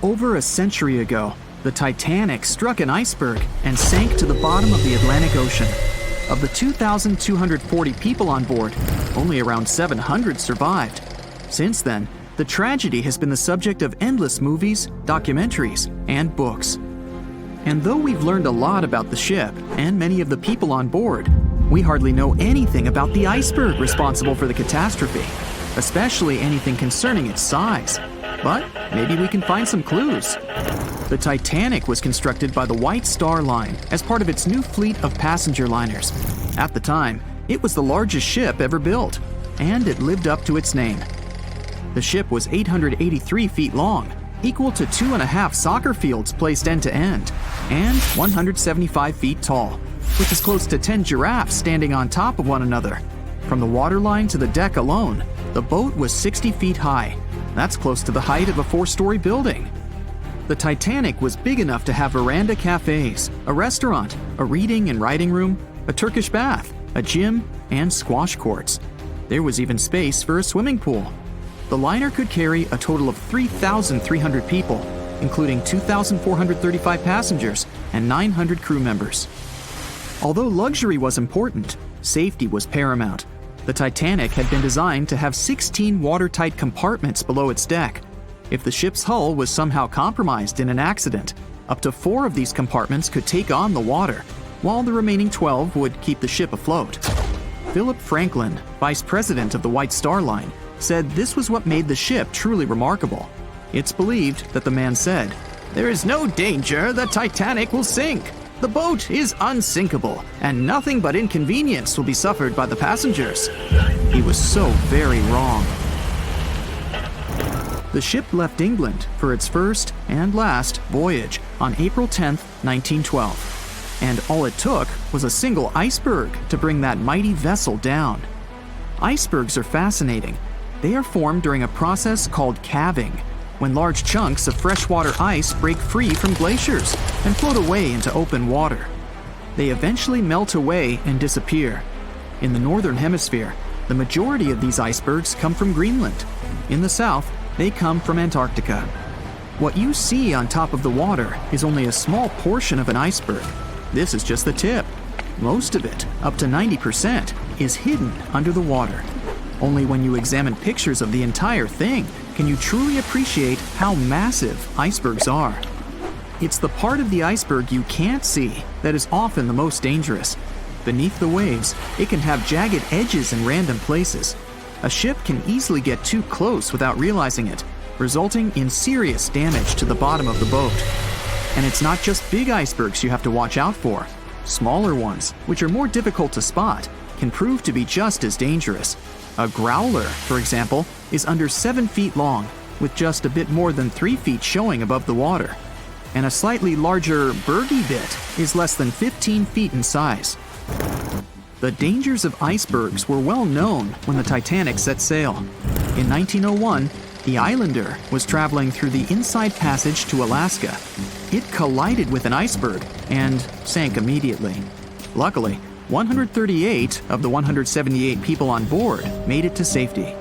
Over a century ago, the Titanic struck an iceberg and sank to the bottom of the Atlantic Ocean. Of the 2,240 people on board, only around 700 survived. Since then, the tragedy has been the subject of endless movies, documentaries, and books. And though we've learned a lot about the ship and many of the people on board, we hardly know anything about the iceberg responsible for the catastrophe, especially anything concerning its size. But maybe we can find some clues. The Titanic was constructed by the White Star Line as part of its new fleet of passenger liners. At the time, it was the largest ship ever built, and it lived up to its name. The ship was 883 feet long, equal to 2.5 soccer fields placed end to end, and 175 feet tall, which is close to 10 giraffes standing on top of one another. From the waterline to the deck alone, the boat was 60 feet high. That's close to the height of a 4-story building. The Titanic was big enough to have veranda cafes, a restaurant, a reading and writing room, a Turkish bath, a gym, and squash courts. There was even space for a swimming pool. The liner could carry a total of 3,300 people, including 2,435 passengers and 900 crew members. Although luxury was important, safety was paramount. The Titanic had been designed to have 16 watertight compartments below its deck. If the ship's hull was somehow compromised in an accident, up to 4 of these compartments could take on the water, while the remaining 12 would keep the ship afloat. Philip Franklin, vice president of the White Star Line, said this was what made the ship truly remarkable. It's believed that the man said, "There is no danger the Titanic will sink. The boat is unsinkable, and nothing but inconvenience will be suffered by the passengers." He was so very wrong. The ship left England for its first and last voyage on April 10, 1912. And all it took was a single iceberg to bring that mighty vessel down. Icebergs are fascinating. They are formed during a process called calving, when large chunks of freshwater ice break free from glaciers and float away into open water. They eventually melt away and disappear. In the northern hemisphere, the majority of these icebergs come from Greenland. In the south, they come from Antarctica. What you see on top of the water is only a small portion of an iceberg. This is just the tip. Most of it, up to 90%, is hidden under the water. Only when you examine pictures of the entire thing can you truly appreciate how massive icebergs are. It's the part of the iceberg you can't see that is often the most dangerous. Beneath the waves, it can have jagged edges in random places. A ship can easily get too close without realizing it, resulting in serious damage to the bottom of the boat. And it's not just big icebergs you have to watch out for. Smaller ones, which are more difficult to spot, can prove to be just as dangerous. A growler, for example, is under 7 feet long, with just a bit more than 3 feet showing above the water. And a slightly larger bergy bit is less than 15 feet in size. The dangers of icebergs were well known when the Titanic set sail. In 1901, the Islander was traveling through the inside passage to Alaska. It collided with an iceberg and sank immediately. Luckily, 138 of the 178 people on board made it to safety.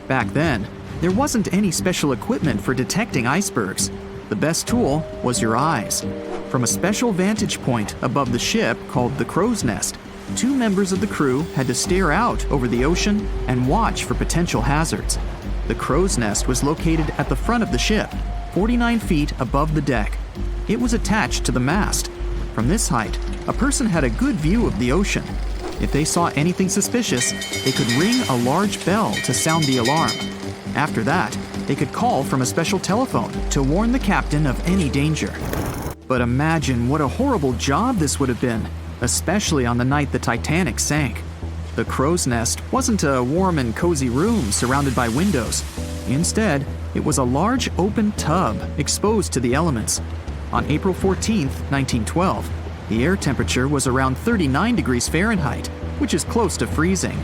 Back then, there wasn't any special equipment for detecting icebergs. The best tool was your eyes. From a special vantage point above the ship called the crow's nest, 2 members of the crew had to stare out over the ocean and watch for potential hazards. The crow's nest was located at the front of the ship, 49 feet above the deck. It was attached to the mast. From this height, a person had a good view of the ocean. If they saw anything suspicious, they could ring a large bell to sound the alarm. After that, they could call from a special telephone to warn the captain of any danger. But imagine what a horrible job this would have been, especially on the night the Titanic sank. The crow's nest wasn't a warm and cozy room surrounded by windows. Instead, it was a large open tub exposed to the elements. On April 14, 1912, the air temperature was around 39 degrees Fahrenheit, which is close to freezing.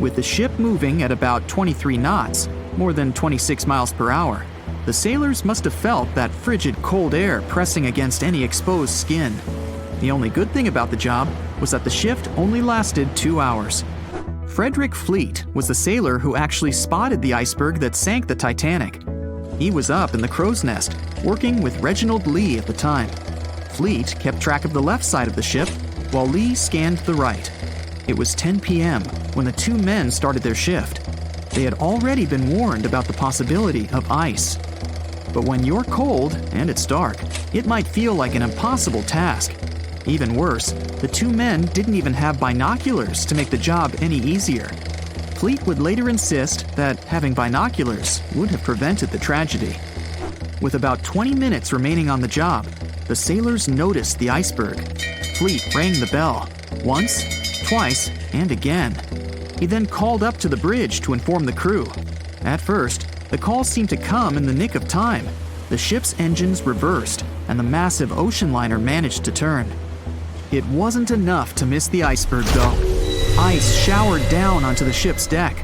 With the ship moving at about 23 knots, more than 26 miles per hour, the sailors must have felt that frigid cold air pressing against any exposed skin. The only good thing about the job was that the shift only lasted 2 hours. Frederick Fleet was the sailor who actually spotted the iceberg that sank the Titanic. He was up in the crow's nest, working with Reginald Lee at the time. Fleet kept track of the left side of the ship, while Lee scanned the right. It was 10 p.m. when the two men started their shift. They had already been warned about the possibility of ice. But when you're cold and it's dark, it might feel like an impossible task. Even worse, the two men didn't even have binoculars to make the job any easier. Fleet would later insist that having binoculars would have prevented the tragedy. With about 20 minutes remaining on the job, the sailors noticed the iceberg. Fleet rang the bell, once, twice, and again. He then called up to the bridge to inform the crew. At first, the call seemed to come in the nick of time. The ship's engines reversed, and the massive ocean liner managed to turn. It wasn't enough to miss the iceberg, though. Ice showered down onto the ship's deck.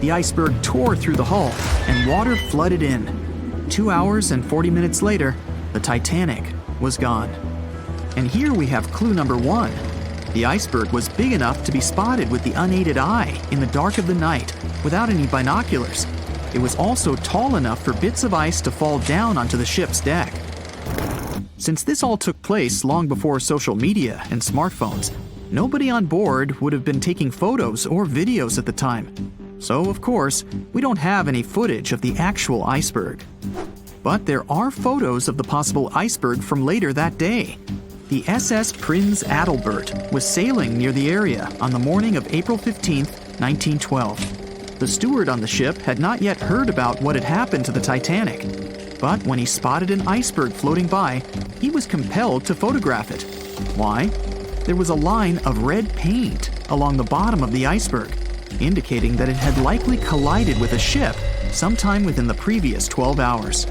The iceberg tore through the hull, and water flooded in. 2 hours and 40 minutes later, the Titanic was gone. And here we have clue number 1. The iceberg was big enough to be spotted with the unaided eye in the dark of the night without any binoculars. It was also tall enough for bits of ice to fall down onto the ship's deck. Since this all took place long before social media and smartphones, nobody on board would have been taking photos or videos at the time. So, of course, we don't have any footage of the actual iceberg. But there are photos of the possible iceberg from later that day. The SS Prinz Adalbert was sailing near the area on the morning of April 15, 1912. The steward on the ship had not yet heard about what had happened to the Titanic. But when he spotted an iceberg floating by, he was compelled to photograph it. Why? There was a line of red paint along the bottom of the iceberg, indicating that it had likely collided with a ship sometime within the previous 12 hours.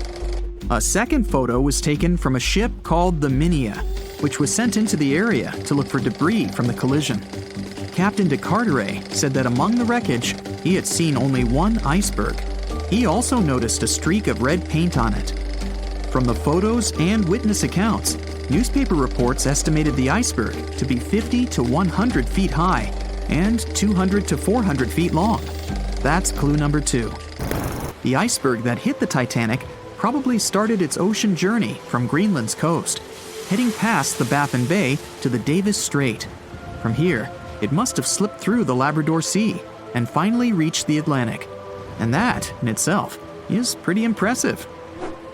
A second photo was taken from a ship called the Minia, which was sent into the area to look for debris from the collision. Captain de Carteret said that among the wreckage, he had seen only one iceberg. He also noticed a streak of red paint on it. From the photos and witness accounts, newspaper reports estimated the iceberg to be 50 to 100 feet high and 200 to 400 feet long. That's clue number 2. The iceberg that hit the Titanic probably started its ocean journey from Greenland's coast, heading past the Baffin Bay to the Davis Strait. From here, it must have slipped through the Labrador Sea and finally reached the Atlantic. And that, in itself, is pretty impressive.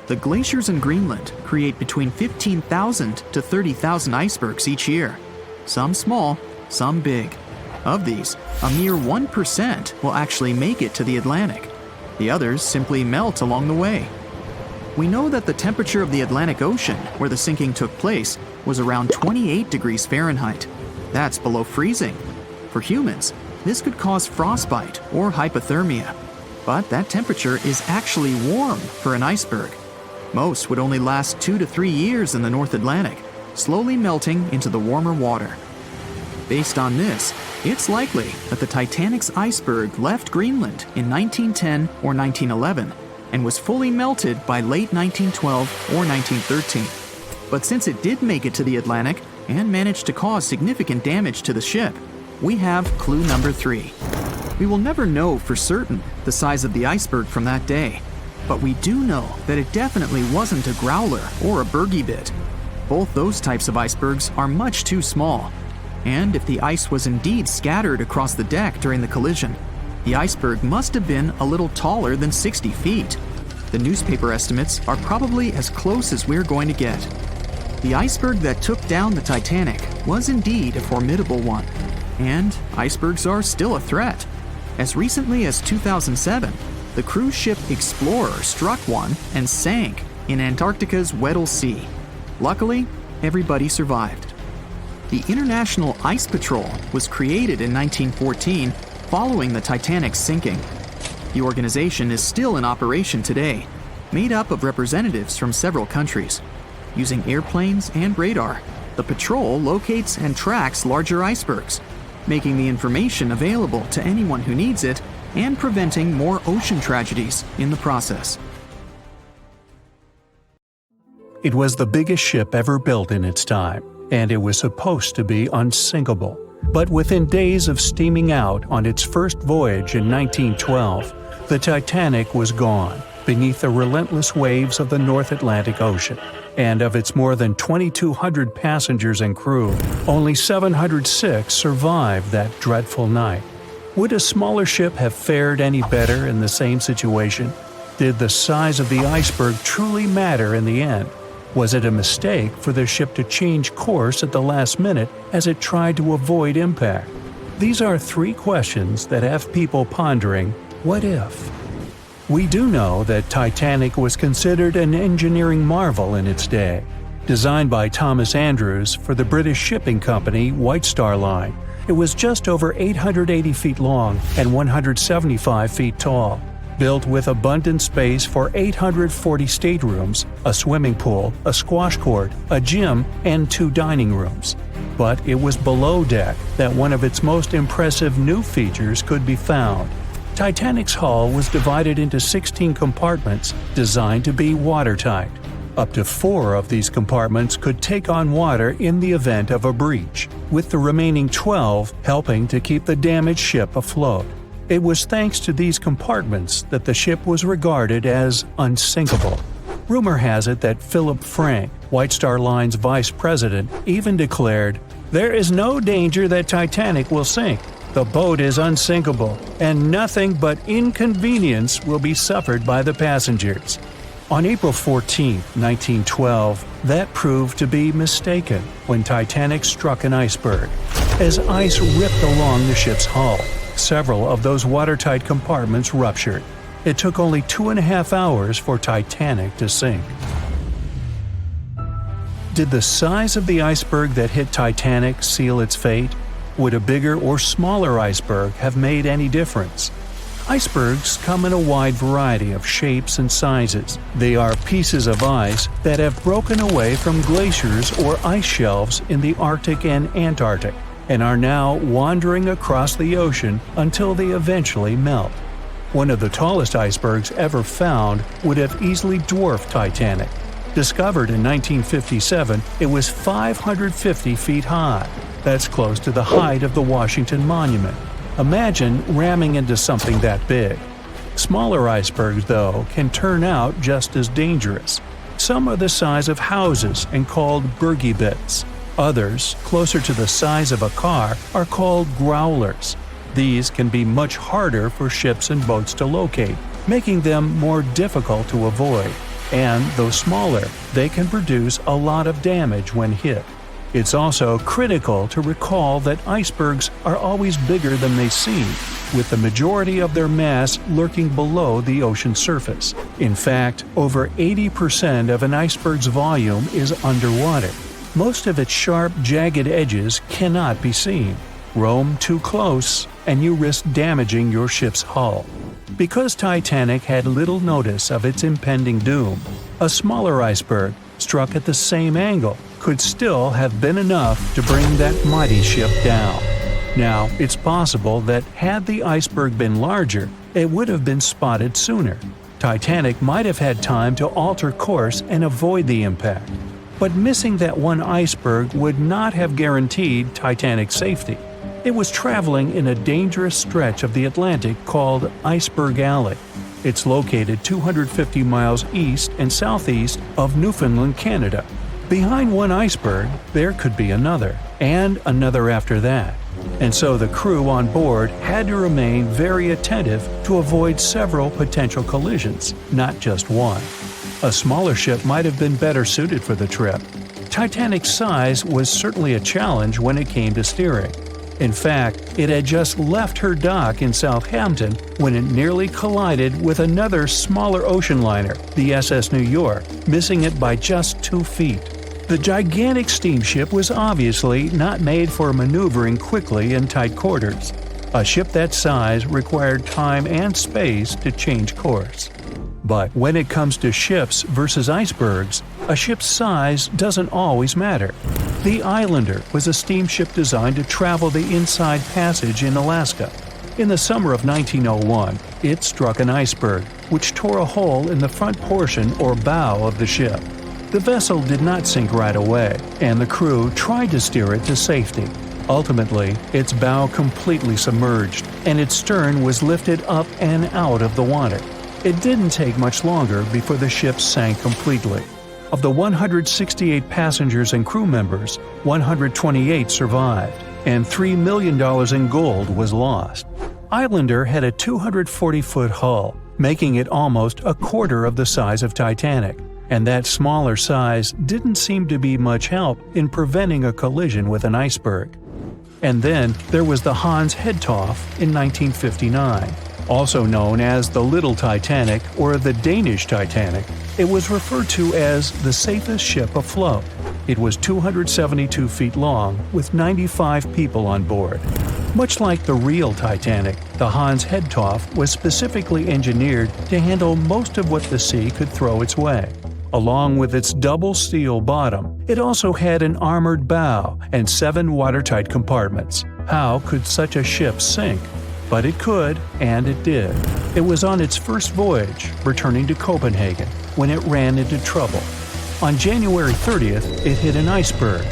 The glaciers in Greenland create between 15,000 to 30,000 icebergs each year. Some small, some big. Of these, a mere 1% will actually make it to the Atlantic. The others simply melt along the way. We know that the temperature of the Atlantic Ocean, where the sinking took place, was around 28 degrees Fahrenheit. That's below freezing. For humans, this could cause frostbite or hypothermia. But that temperature is actually warm for an iceberg. Most would only last 2 to 3 years in the North Atlantic, slowly melting into the warmer water. Based on this, it's likely that the Titanic's iceberg left Greenland in 1910 or 1911 and was fully melted by late 1912 or 1913. But since it did make it to the Atlantic and managed to cause significant damage to the ship, we have clue number 3. We will never know for certain the size of the iceberg from that day, but we do know that it definitely wasn't a growler or a bergy bit. Both those types of icebergs are much too small. And if the ice was indeed scattered across the deck during the collision, the iceberg must have been a little taller than 60 feet. The newspaper estimates are probably as close as we're going to get. The iceberg that took down the Titanic was indeed a formidable one, and icebergs are still a threat. As recently as 2007, the cruise ship Explorer struck one and sank in Antarctica's Weddell Sea. Luckily, everybody survived. The International Ice Patrol was created in 1914 following the Titanic's sinking. The organization is still in operation today, made up of representatives from several countries. Using airplanes and radar, the patrol locates and tracks larger icebergs, making the information available to anyone who needs it and preventing more ocean tragedies in the process. It was the biggest ship ever built in its time, and it was supposed to be unsinkable. But within days of steaming out on its first voyage in 1912, the Titanic was gone, beneath the relentless waves of the North Atlantic Ocean. And of its more than 2,200 passengers and crew, only 706 survived that dreadful night. Would a smaller ship have fared any better in the same situation? Did the size of the iceberg truly matter in the end? Was it a mistake for the ship to change course at the last minute as it tried to avoid impact? These are three questions that have people pondering, what if? We do know that Titanic was considered an engineering marvel in its day. Designed by Thomas Andrews for the British shipping company White Star Line, it was just over 880 feet long and 175 feet tall. Built with abundant space for 840 staterooms, a swimming pool, a squash court, a gym, and 2 dining rooms. But it was below deck that one of its most impressive new features could be found. Titanic's hull was divided into 16 compartments designed to be watertight. Up to 4 of these compartments could take on water in the event of a breach, with the remaining 12 helping to keep the damaged ship afloat. It was thanks to these compartments that the ship was regarded as unsinkable. Rumor has it that Philip Frank, White Star Line's vice president, even declared, "There is no danger that Titanic will sink. The boat is unsinkable, and nothing but inconvenience will be suffered by the passengers." On April 14, 1912, that proved to be mistaken when Titanic struck an iceberg. As ice ripped along the ship's hull, several of those watertight compartments ruptured. It took only 2.5 hours for Titanic to sink. Did the size of the iceberg that hit Titanic seal its fate? Would a bigger or smaller iceberg have made any difference? Icebergs come in a wide variety of shapes and sizes. They are pieces of ice that have broken away from glaciers or ice shelves in the Arctic and Antarctic, and are now wandering across the ocean until they eventually melt. One of the tallest icebergs ever found would have easily dwarfed Titanic. Discovered in 1957, it was 550 feet high. That's close to the height of the Washington Monument. Imagine ramming into something that big. Smaller icebergs, though, can turn out just as dangerous. Some are the size of houses and called Bergy bits. Others, closer to the size of a car, are called growlers. These can be much harder for ships and boats to locate, making them more difficult to avoid. And though smaller, they can produce a lot of damage when hit. It's also critical to recall that icebergs are always bigger than they seem, with the majority of their mass lurking below the ocean surface. In fact, over 80% of an iceberg's volume is underwater. Most of its sharp, jagged edges cannot be seen. Roam too close, and you risk damaging your ship's hull. Because Titanic had little notice of its impending doom, a smaller iceberg, struck at the same angle, could still have been enough to bring that mighty ship down. Now, it's possible that had the iceberg been larger, it would have been spotted sooner. Titanic might have had time to alter course and avoid the impact. But missing that one iceberg would not have guaranteed Titanic's safety. It was traveling in a dangerous stretch of the Atlantic called Iceberg Alley. It's located 250 miles east and southeast of Newfoundland, Canada. Behind one iceberg, there could be another, and another after that. And so the crew on board had to remain very attentive to avoid several potential collisions, not just one. A smaller ship might have been better suited for the trip. Titanic's size was certainly a challenge when it came to steering. In fact, it had just left her dock in Southampton when it nearly collided with another smaller ocean liner, the SS New York, missing it by just 2 feet. The gigantic steamship was obviously not made for maneuvering quickly in tight quarters. A ship that size required time and space to change course. But when it comes to ships versus icebergs, a ship's size doesn't always matter. The Islander was a steamship designed to travel the Inside Passage in Alaska. In the summer of 1901, it struck an iceberg, which tore a hole in the front portion or bow of the ship. The vessel did not sink right away, and the crew tried to steer it to safety. Ultimately, its bow completely submerged, and its stern was lifted up and out of the water. It didn't take much longer before the ship sank completely. Of the 168 passengers and crew members, 128 survived, and $3 million in gold was lost. Islander had a 240-foot hull, making it almost a quarter of the size of Titanic, and that smaller size didn't seem to be much help in preventing a collision with an iceberg. And then there was the Hans Hedtoft in 1959. Also known as the Little Titanic or the Danish Titanic, it was referred to as the safest ship afloat. It was 272 feet long with 95 people on board. Much like the real Titanic, the Hans Hedtoft was specifically engineered to handle most of what the sea could throw its way. Along with its double steel bottom, it also had an armored bow and 7 watertight compartments. How could such a ship sink? But it could, and it did. It was on its first voyage, returning to Copenhagen, when it ran into trouble. On January 30th, it hit an iceberg.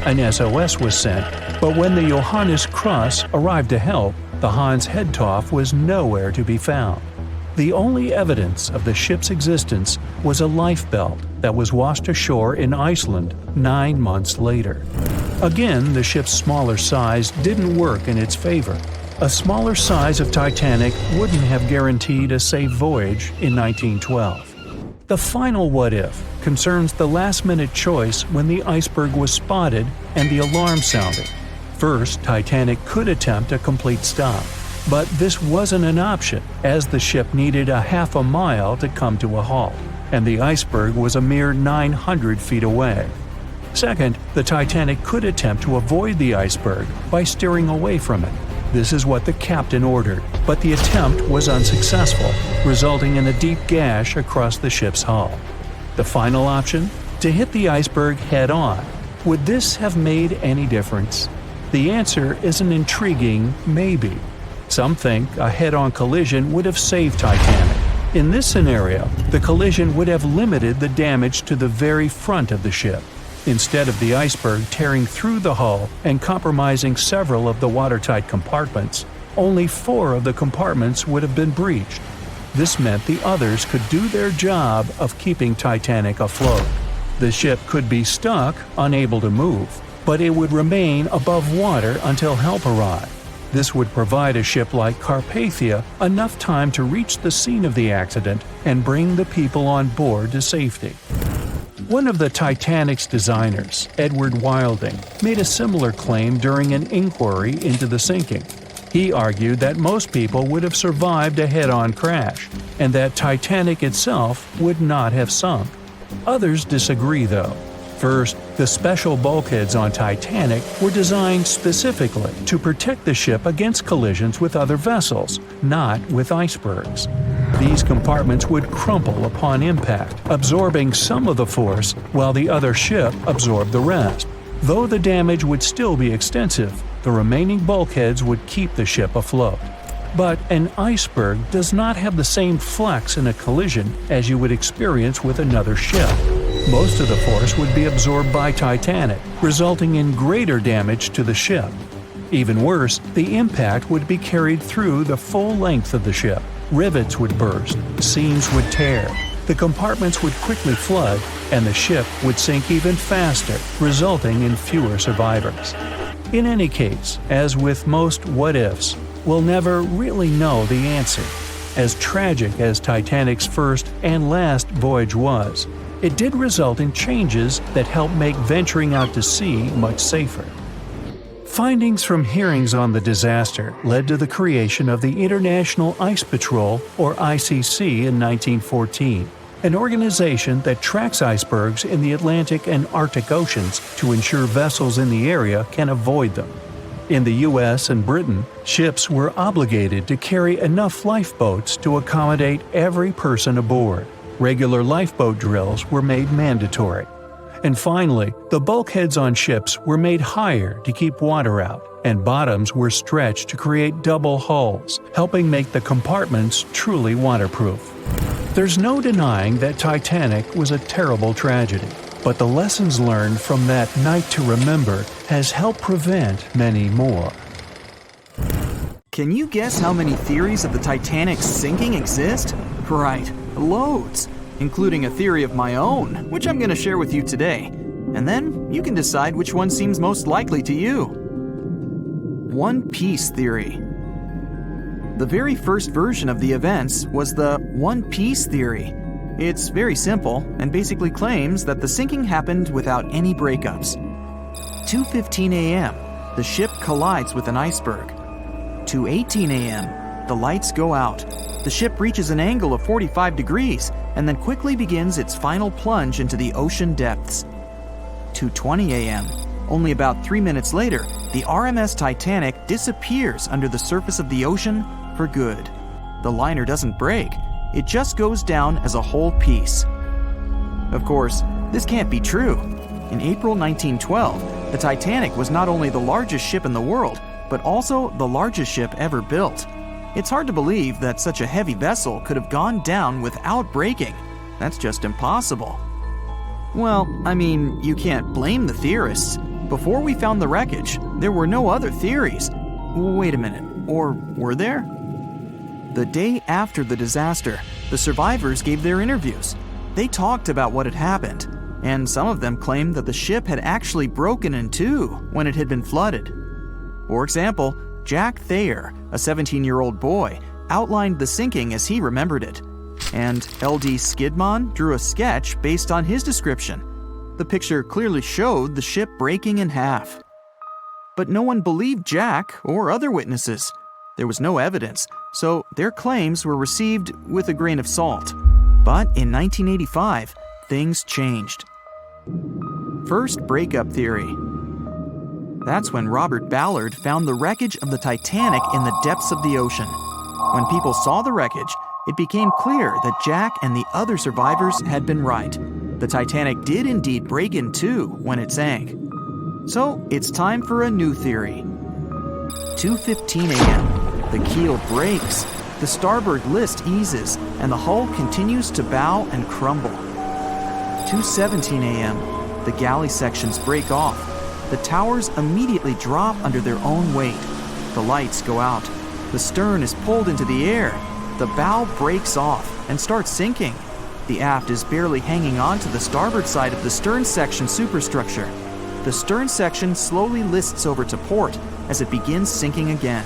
An SOS was sent, but when the Johannes Cross arrived to help, the Hans Hedtoft was nowhere to be found. The only evidence of the ship's existence was a lifebelt that was washed ashore in Iceland 9 months later. Again, the ship's smaller size didn't work in its favor. A smaller size of Titanic wouldn't have guaranteed a safe voyage in 1912. The final what-if concerns the last-minute choice when the iceberg was spotted and the alarm sounded. First, Titanic could attempt a complete stop, but this wasn't an option as the ship needed a half a mile to come to a halt, and the iceberg was a mere 900 feet away. Second, the Titanic could attempt to avoid the iceberg by steering away from it. This is what the captain ordered, but the attempt was unsuccessful, resulting in a deep gash across the ship's hull. The final option? To hit the iceberg head-on. Would this have made any difference? The answer is an intriguing maybe. Some think a head-on collision would have saved Titanic. In this scenario, the collision would have limited the damage to the very front of the ship, instead of the iceberg tearing through the hull and compromising several of the watertight compartments. Only 4 of the compartments would have been breached. This meant the others could do their job of keeping Titanic afloat. The ship could be stuck, unable to move, but it would remain above water until help arrived. This would provide a ship like Carpathia enough time to reach the scene of the accident and bring the people on board to safety. One of the Titanic's designers, Edward Wilding, made a similar claim during an inquiry into the sinking. He argued that most people would have survived a head-on crash, and that Titanic itself would not have sunk. Others disagree, though. First, the special bulkheads on Titanic were designed specifically to protect the ship against collisions with other vessels, not with icebergs. These compartments would crumple upon impact, absorbing some of the force while the other ship absorbed the rest. Though the damage would still be extensive, the remaining bulkheads would keep the ship afloat. But an iceberg does not have the same flex in a collision as you would experience with another ship. Most of the force would be absorbed by Titanic, resulting in greater damage to the ship. Even worse, the impact would be carried through the full length of the ship. Rivets would burst, seams would tear, the compartments would quickly flood, and the ship would sink even faster, resulting in fewer survivors. In any case, as with most what-ifs, we'll never really know the answer. As tragic as Titanic's first and last voyage was, it did result in changes that helped make venturing out to sea much safer. Findings from hearings on the disaster led to the creation of the International Ice Patrol, or ICC, in 1914, an organization that tracks icebergs in the Atlantic and Arctic Oceans to ensure vessels in the area can avoid them. In the US and Britain, ships were obligated to carry enough lifeboats to accommodate every person aboard. Regular lifeboat drills were made mandatory. And finally, the bulkheads on ships were made higher to keep water out, and bottoms were stretched to create double hulls, helping make the compartments truly waterproof. There's no denying that Titanic was a terrible tragedy, but the lessons learned from that night to remember has helped prevent many more. Can you guess how many theories of the Titanic's sinking exist? Right, loads, including a theory of my own, which I'm going to share with you today. And then you can decide which one seems most likely to you. One Piece Theory. The very first version of the events was the One Piece Theory. It's very simple and basically claims that the sinking happened without any breakups. 2:15 a.m., the ship collides with an iceberg. 2:18 a.m., the lights go out. The ship reaches an angle of 45 degrees and then quickly begins its final plunge into the ocean depths. 2:20 a.m., only about 3 minutes later, the RMS Titanic disappears under the surface of the ocean for good. The liner doesn't break, it just goes down as a whole piece. Of course, this can't be true. In April 1912, the Titanic was not only the largest ship in the world, but also the largest ship ever built. It's hard to believe that such a heavy vessel could have gone down without breaking. That's just impossible. Well, I mean, you can't blame the theorists. Before we found the wreckage, there were no other theories. Wait a minute, or were there? The day after the disaster, the survivors gave their interviews. They talked about what had happened, and some of them claimed that the ship had actually broken in two when it had been flooded. For example, Jack Thayer, a 17-year-old boy, outlined the sinking as he remembered it, and L.D. Skidmon drew a sketch based on his description. The picture clearly showed the ship breaking in half. But no one believed Jack or other witnesses. There was no evidence, so their claims were received with a grain of salt. But in 1985, things changed. First breakup theory. That's when Robert Ballard found the wreckage of the Titanic in the depths of the ocean. When people saw the wreckage, it became clear that Jack and the other survivors had been right. The Titanic did indeed break in two when it sank. So it's time for a new theory. 2:15 a.m. The keel breaks, the starboard list eases, and the hull continues to bow and crumble. 2:17 a.m. The galley sections break off. The towers immediately drop under their own weight. The lights go out. The stern is pulled into the air. The bow breaks off and starts sinking. The aft is barely hanging on to the starboard side of the stern section superstructure. The stern section slowly lists over to port as it begins sinking again.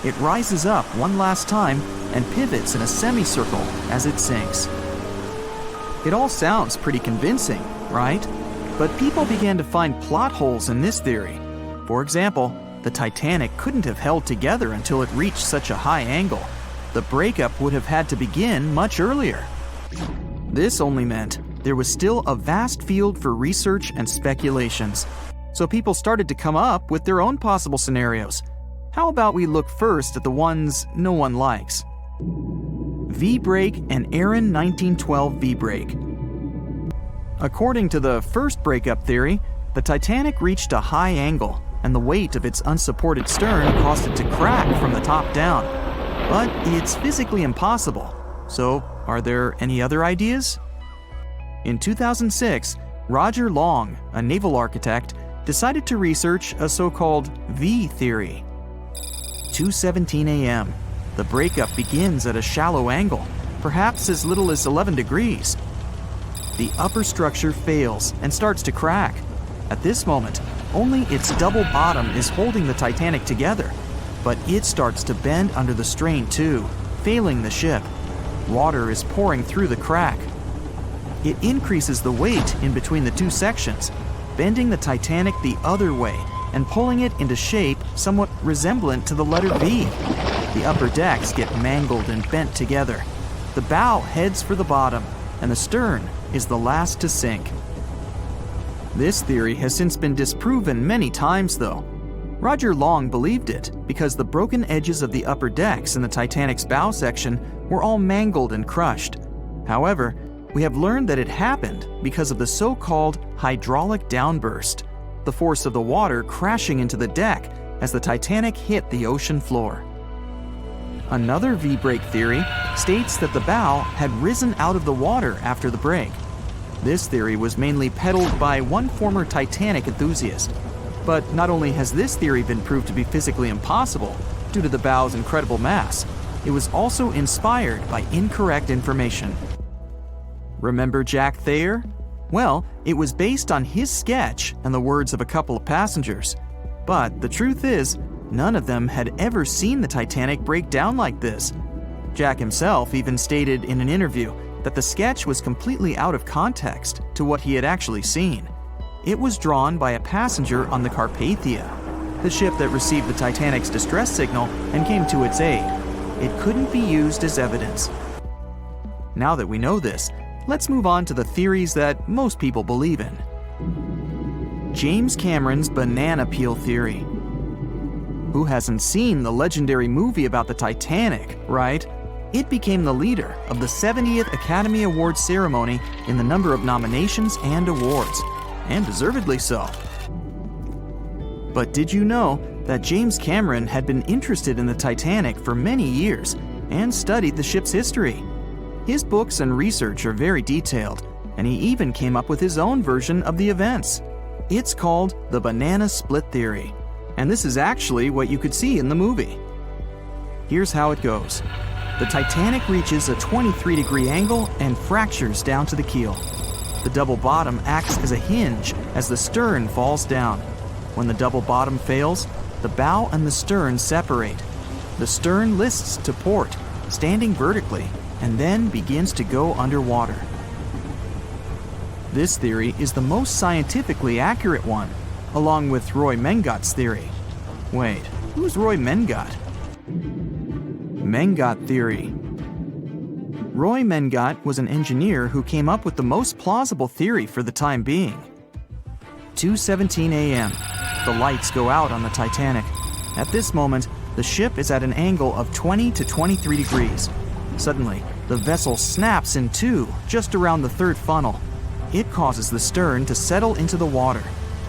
It rises up one last time and pivots in a semicircle as it sinks. It all sounds pretty convincing, right? But people began to find plot holes in this theory. For example, the Titanic couldn't have held together until it reached such a high angle. The breakup would have had to begin much earlier. This only meant there was still a vast field for research and speculations. So people started to come up with their own possible scenarios. How about we look first at the ones no one likes? V-brake and Aaron 1912 V-brake. According to the first breakup theory, the Titanic reached a high angle, and the weight of its unsupported stern caused it to crack from the top down. But it's physically impossible. So, are there any other ideas? In 2006, Roger Long, a naval architect, decided to research a so-called V theory. 2:17 a.m. The breakup begins at a shallow angle, perhaps as little as 11 degrees. The upper structure fails and starts to crack. At this moment, only its double bottom is holding the Titanic together, but it starts to bend under the strain too, failing the ship. Water is pouring through the crack. It increases the weight in between the two sections, bending the Titanic the other way and pulling it into shape somewhat resemblant to the letter V. The upper decks get mangled and bent together. The bow heads for the bottom, and the stern is the last to sink. This theory has since been disproven many times, though. Roger Long believed it because the broken edges of the upper decks in the Titanic's bow section were all mangled and crushed. However, we have learned that it happened because of the so-called hydraulic downburst, the force of the water crashing into the deck as the Titanic hit the ocean floor. Another V-brake theory states that the bow had risen out of the water after the break. This theory was mainly peddled by one former Titanic enthusiast. But not only has this theory been proved to be physically impossible due to the bow's incredible mass, it was also inspired by incorrect information. Remember Jack Thayer? Well, it was based on his sketch and the words of a couple of passengers. But the truth is, none of them had ever seen the Titanic break down like this. Jack himself even stated in an interview that the sketch was completely out of context to what he had actually seen. It was drawn by a passenger on the Carpathia, the ship that received the Titanic's distress signal and came to its aid. It couldn't be used as evidence. Now that we know this, let's move on to the theories that most people believe in. James Cameron's banana peel theory. Who hasn't seen the legendary movie about the Titanic, right? It became the leader of the 70th Academy Awards ceremony in the number of nominations and awards, and deservedly so. But did you know that James Cameron had been interested in the Titanic for many years and studied the ship's history? His books and research are very detailed, and he even came up with his own version of the events. It's called the banana split theory, and this is actually what you could see in the movie. Here's how it goes. The Titanic reaches a 23-degree angle and fractures down to the keel. The double bottom acts as a hinge as the stern falls down. When the double bottom fails, the bow and the stern separate. The stern lists to port, standing vertically, and then begins to go underwater. This theory is the most scientifically accurate one, along with Roy Mengat's theory. Wait, who's Roy Mengat? Mengat theory. Roy Mengat was an engineer who came up with the most plausible theory for the time being. 2:17 a.m. The lights go out on the Titanic. At this moment, the ship is at an angle of 20 to 23 degrees. Suddenly, the vessel snaps in two just around the third funnel. It causes the stern to settle into the water.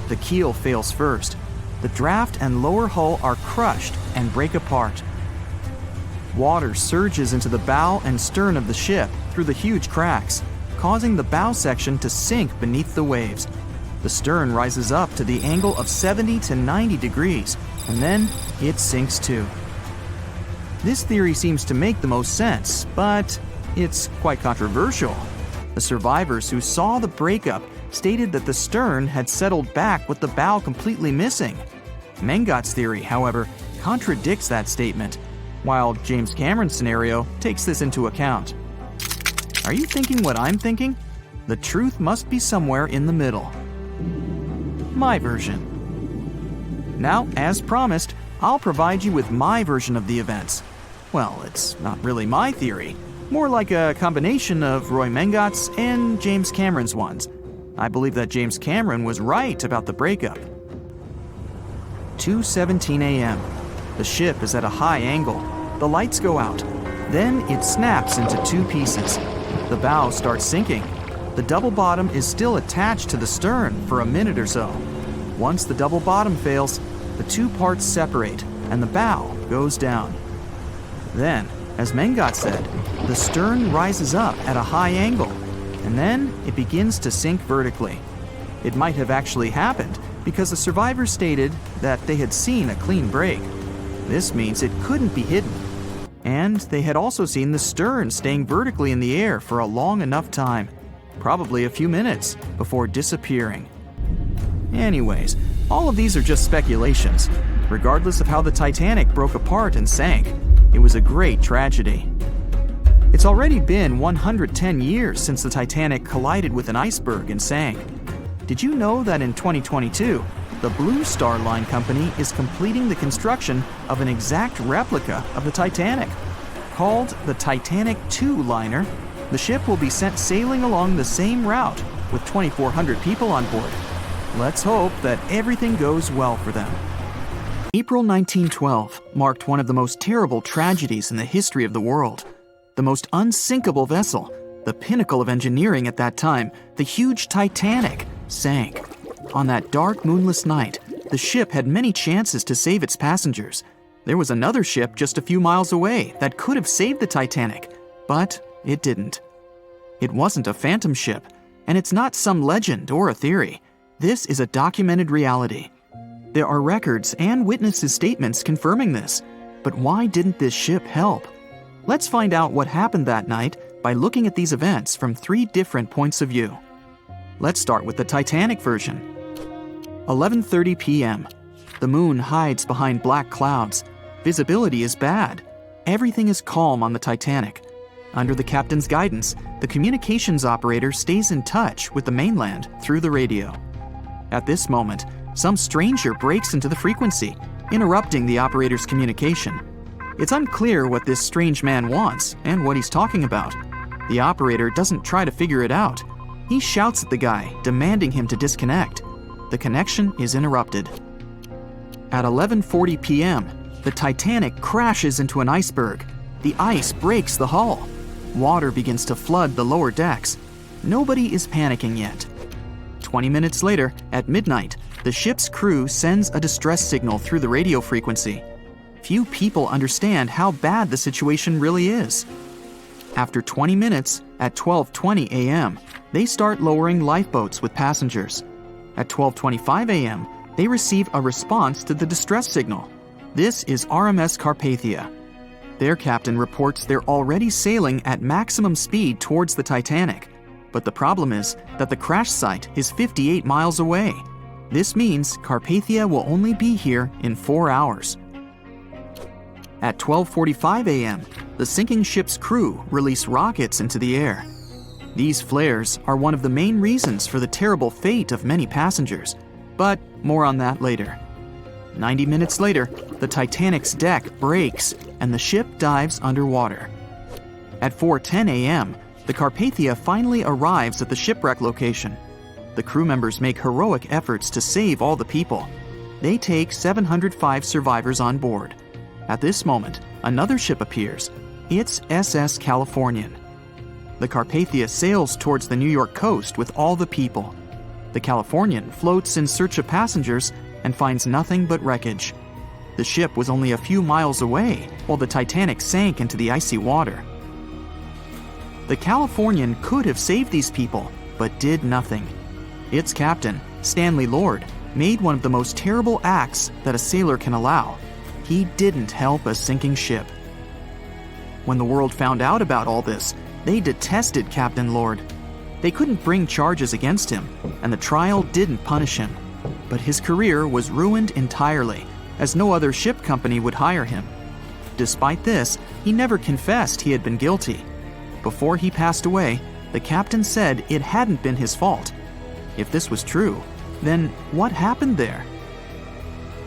The keel fails first. The draft and lower hull are crushed and break apart. Water surges into the bow and stern of the ship through the huge cracks, causing the bow section to sink beneath the waves. The stern rises up to the angle of 70 to 90 degrees, and then it sinks too. This theory seems to make the most sense, but it's quite controversial. The survivors who saw the breakup stated that the stern had settled back with the bow completely missing. Mengat's theory, however, contradicts that statement, while James Cameron's scenario takes this into account. Are you thinking what I'm thinking? The truth must be somewhere in the middle. My version. Now, as promised, I'll provide you with my version of the events. Well, it's not really my theory, more like a combination of Roy Mengat's and James Cameron's ones. I believe that James Cameron was right about the breakup. 2:17 a.m. The ship is at a high angle. The lights go out. Then it snaps into two pieces. The bow starts sinking. The double bottom is still attached to the stern for a minute or so. Once the double bottom fails, the two parts separate and the bow goes down. Then, as Mengat said, the stern rises up at a high angle, and then it begins to sink vertically. It might have actually happened because the survivors stated that they had seen a clean break. This means it couldn't be hidden. And they had also seen the stern staying vertically in the air for a long enough time, probably a few minutes, before disappearing. Anyways, all of these are just speculations. Regardless of how the Titanic broke apart and sank, it was a great tragedy. It's already been 110 years since the Titanic collided with an iceberg and sank. Did you know that in 2022, the Blue Star Line Company is completing the construction of an exact replica of the Titanic? Called the Titanic II liner, the ship will be sent sailing along the same route with 2,400 people on board. Let's hope that everything goes well for them. April 1912 marked one of the most terrible tragedies in the history of the world. The most unsinkable vessel, the pinnacle of engineering at that time, the huge Titanic, sank. On that dark, moonless night, the ship had many chances to save its passengers. There was another ship just a few miles away that could have saved the Titanic, but it didn't. It wasn't a phantom ship, and it's not some legend or a theory. This is a documented reality. There are records and witnesses' statements confirming this. But why didn't this ship help? Let's find out what happened that night by looking at these events from 3 different points of view. Let's start with the Titanic version. 11:30 p.m. The moon hides behind black clouds. Visibility is bad. Everything is calm on the Titanic. Under the captain's guidance, the communications operator stays in touch with the mainland through the radio. At this moment, some stranger breaks into the frequency, interrupting the operator's communication. It's unclear what this strange man wants and what he's talking about. The operator doesn't try to figure it out. He shouts at the guy, demanding him to disconnect. The connection is interrupted. At 11:40 p.m., the Titanic crashes into an iceberg. The ice breaks the hull. Water begins to flood the lower decks. Nobody is panicking yet. 20 minutes later, at midnight, the ship's crew sends a distress signal through the radio frequency. Few people understand how bad the situation really is. After 20 minutes, at 12:20 a.m., they start lowering lifeboats with passengers. At 12:25 a.m., they receive a response to the distress signal. This is RMS Carpathia. Their captain reports they're already sailing at maximum speed towards the Titanic. But the problem is that the crash site is 58 miles away. This means Carpathia will only be here in 4 hours. At 12:45 a.m., the sinking ship's crew release rockets into the air. These flares are one of the main reasons for the terrible fate of many passengers, but more on that later. 90 minutes later, the Titanic's deck breaks and the ship dives underwater. At 4:10 a.m., the Carpathia finally arrives at the shipwreck location. The crew members make heroic efforts to save all the people. They take 705 survivors on board. At this moment, another ship appears. It's SS Californian. The Carpathia sails towards the New York coast with all the people. The Californian floats in search of passengers and finds nothing but wreckage. The ship was only a few miles away while the Titanic sank into the icy water. The Californian could have saved these people, but did nothing. Its captain, Stanley Lord, made one of the most terrible acts that a sailor can allow. He didn't help a sinking ship. When the world found out about all this, they detested Captain Lord. They couldn't bring charges against him, and the trial didn't punish him. But his career was ruined entirely, as no other ship company would hire him. Despite this, he never confessed he had been guilty. Before he passed away, the captain said it hadn't been his fault. If this was true, then what happened there?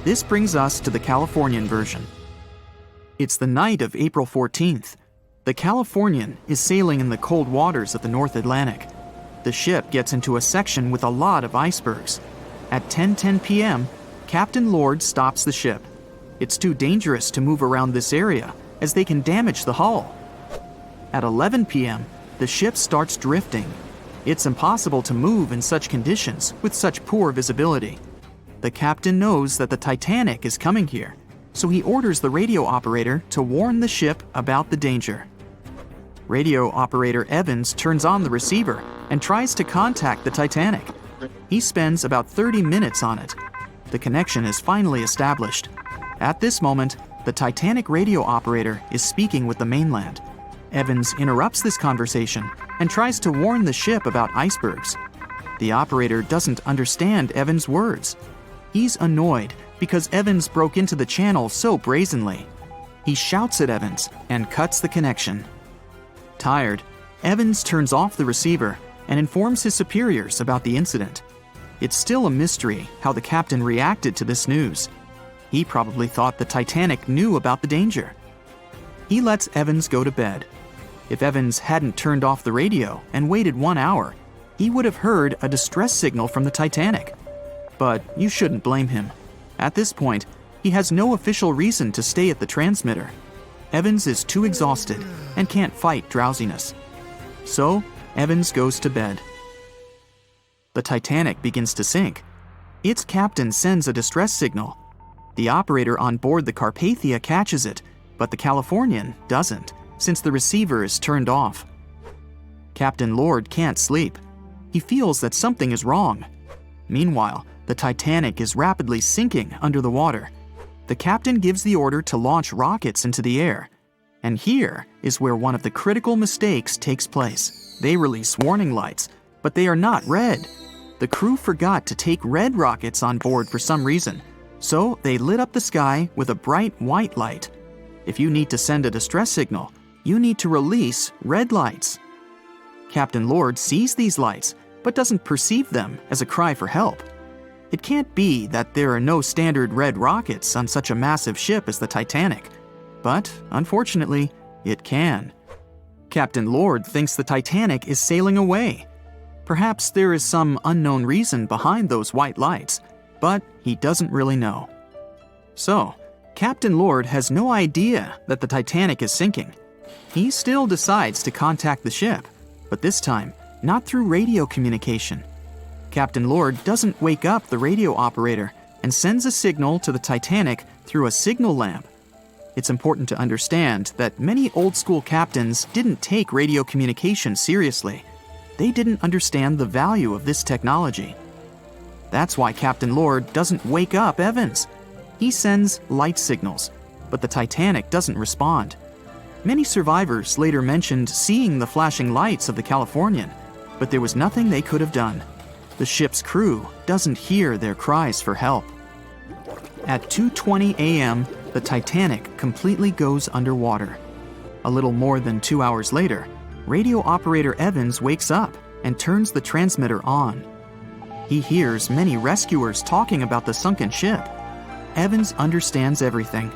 This brings us to the Californian version. It's the night of April 14th. The Californian is sailing in the cold waters of the North Atlantic. The ship gets into a section with a lot of icebergs. At 10:10 p.m., Captain Lord stops the ship. It's too dangerous to move around this area, as they can damage the hull. At 11 p.m., the ship starts drifting. It's impossible to move in such conditions with such poor visibility. The captain knows that the Titanic is coming here, so he orders the radio operator to warn the ship about the danger. Radio operator Evans turns on the receiver and tries to contact the Titanic. He spends about 30 minutes on it. The connection is finally established. At this moment, the Titanic radio operator is speaking with the mainland. Evans interrupts this conversation and tries to warn the ship about icebergs. The operator doesn't understand Evans' words. He's annoyed because Evans broke into the channel so brazenly. He shouts at Evans and cuts the connection. Tired, Evans turns off the receiver and informs his superiors about the incident. It's still a mystery how the captain reacted to this news. He probably thought the Titanic knew about the danger. He lets Evans go to bed. If Evans hadn't turned off the radio and waited 1 hour, he would have heard a distress signal from the Titanic. But you shouldn't blame him. At this point, he has no official reason to stay at the transmitter. Evans is too exhausted and can't fight drowsiness. So, Evans goes to bed. The Titanic begins to sink. Its captain sends a distress signal. The operator on board the Carpathia catches it, but the Californian doesn't, since the receiver is turned off. Captain Lord can't sleep. He feels that something is wrong. Meanwhile, the Titanic is rapidly sinking under the water. The captain gives the order to launch rockets into the air. And here is where one of the critical mistakes takes place. They release warning lights, but they are not red. The crew forgot to take red rockets on board for some reason, so they lit up the sky with a bright white light. If you need to send a distress signal, you need to release red lights. Captain Lord sees these lights, but doesn't perceive them as a cry for help. It can't be that there are no standard red rockets on such a massive ship as the Titanic, but unfortunately, it can. Captain Lord thinks the Titanic is sailing away. Perhaps there is some unknown reason behind those white lights, but he doesn't really know. So, Captain Lord has no idea that the Titanic is sinking. He still decides to contact the ship, but this time, not through radio communication. Captain Lord doesn't wake up the radio operator and sends a signal to the Titanic through a signal lamp. It's important to understand that many old-school captains didn't take radio communication seriously. They didn't understand the value of this technology. That's why Captain Lord doesn't wake up Evans. He sends light signals, but the Titanic doesn't respond. Many survivors later mentioned seeing the flashing lights of the Californian, but there was nothing they could have done. The ship's crew doesn't hear their cries for help. At 2:20 a.m., the Titanic completely goes underwater. A little more than 2 hours later, radio operator Evans wakes up and turns the transmitter on. He hears many rescuers talking about the sunken ship. Evans understands everything.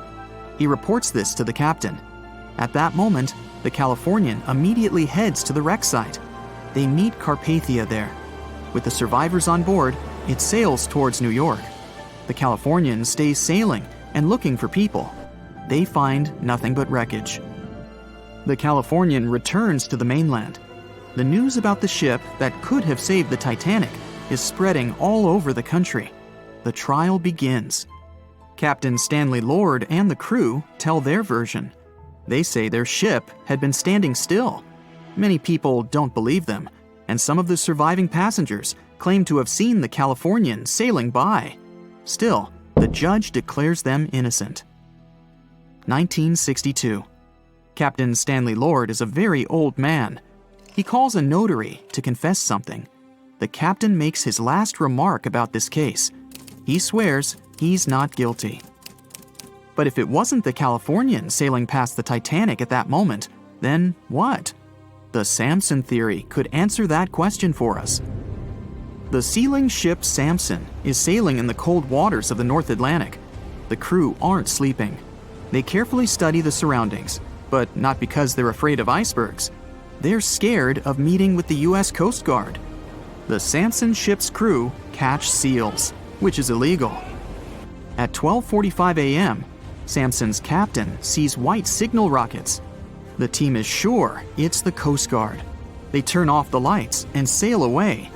He reports this to the captain. At that moment, the Californian immediately heads to the wreck site. They meet Carpathia there. With the survivors on board, it sails towards New York. The Californian stays sailing and looking for people. They find nothing but wreckage. The Californian returns to the mainland. The news about the ship that could have saved the Titanic is spreading all over the country. The trial begins. Captain Stanley Lord and the crew tell their version. They say their ship had been standing still. Many people don't believe them, and some of the surviving passengers claim to have seen the Californian sailing by. Still, the judge declares them innocent. 1962. Captain Stanley Lord is a very old man. He calls a notary to confess something. The captain makes his last remark about this case. He swears he's not guilty. But if it wasn't the Californian sailing past the Titanic at that moment, then what? The Samson theory could answer that question for us. The sealing ship Samson is sailing in the cold waters of the North Atlantic. The crew aren't sleeping. They carefully study the surroundings, but not because they're afraid of icebergs. They're scared of meeting with the U.S. Coast Guard. The Samson ship's crew catch seals, which is illegal. At 12:45 a.m., Samson's captain sees white signal rockets. The team is sure it's the Coast Guard. They turn off the lights and sail away.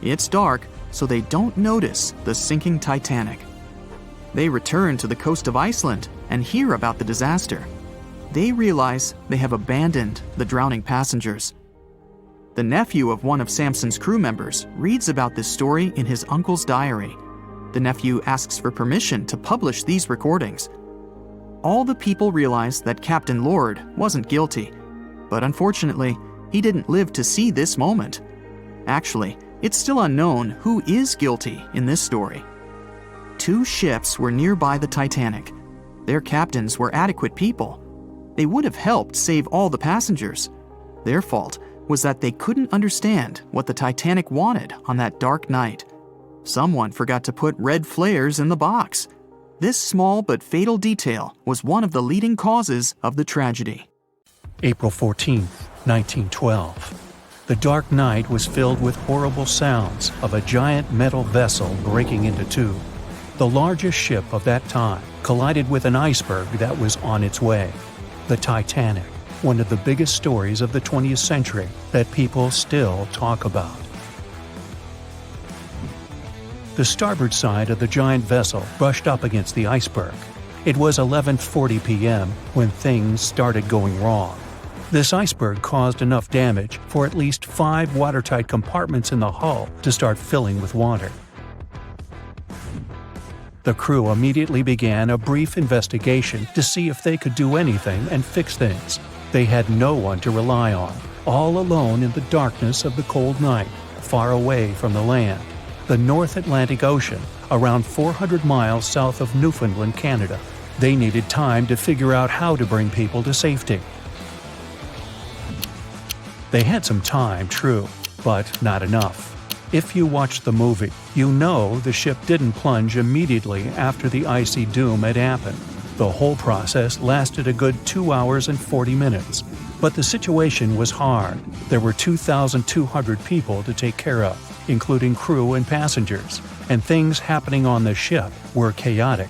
It's dark, so they don't notice the sinking Titanic. They return to the coast of Iceland and hear about the disaster. They realize they have abandoned the drowning passengers. The nephew of one of Samson's crew members reads about this story in his uncle's diary. The nephew asks for permission to publish these recordings. All the people realize that Captain Lord wasn't guilty, but unfortunately, he didn't live to see this moment. Actually, it's still unknown who is guilty in this story. 2 ships were nearby the Titanic. Their captains were adequate people. They would have helped save all the passengers. Their fault was that they couldn't understand what the Titanic wanted on that dark night. Someone forgot to put red flares in the box. This small but fatal detail was one of the leading causes of the tragedy. April 14, 1912. The dark night was filled with horrible sounds of a giant metal vessel breaking into two. The largest ship of that time collided with an iceberg that was on its way. The Titanic, one of the biggest stories of the 20th century that people still talk about. The starboard side of the giant vessel brushed up against the iceberg. It was 11:40 p.m. when things started going wrong. This iceberg caused enough damage for at least 5 watertight compartments in the hull to start filling with water. The crew immediately began a brief investigation to see if they could do anything and fix things. They had no one to rely on, all alone in the darkness of the cold night, far away from the land. The North Atlantic Ocean, around 400 miles south of Newfoundland, Canada. They needed time to figure out how to bring people to safety. They had some time, true, but not enough. If you watched the movie, you know the ship didn't plunge immediately after the icy doom had happened. The whole process lasted a good 2 hours and 40 minutes. But the situation was hard. There were 2,200 people to take care of, including crew and passengers, and things happening on the ship were chaotic.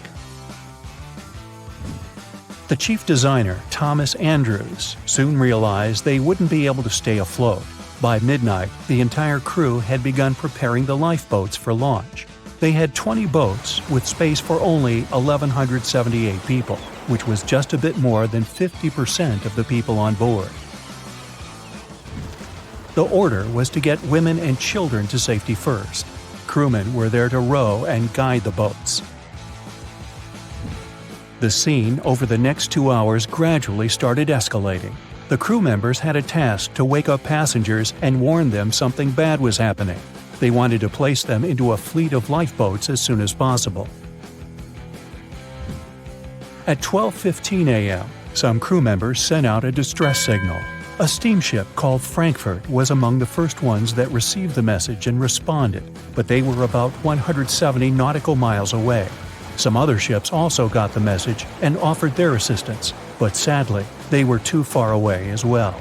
The chief designer, Thomas Andrews, soon realized they wouldn't be able to stay afloat. By midnight, the entire crew had begun preparing the lifeboats for launch. They had 20 boats with space for only 1,178 people, which was just a bit more than 50% of the people on board. The order was to get women and children to safety first. Crewmen were there to row and guide the boats. The scene over the next 2 hours gradually started escalating. The crew members had a task to wake up passengers and warn them something bad was happening. They wanted to place them into a fleet of lifeboats as soon as possible. At 12:15 a.m., some crew members sent out a distress signal. A steamship called Frankfurt was among the first ones that received the message and responded, but they were about 170 nautical miles away. Some other ships also got the message and offered their assistance, but sadly, they were too far away as well.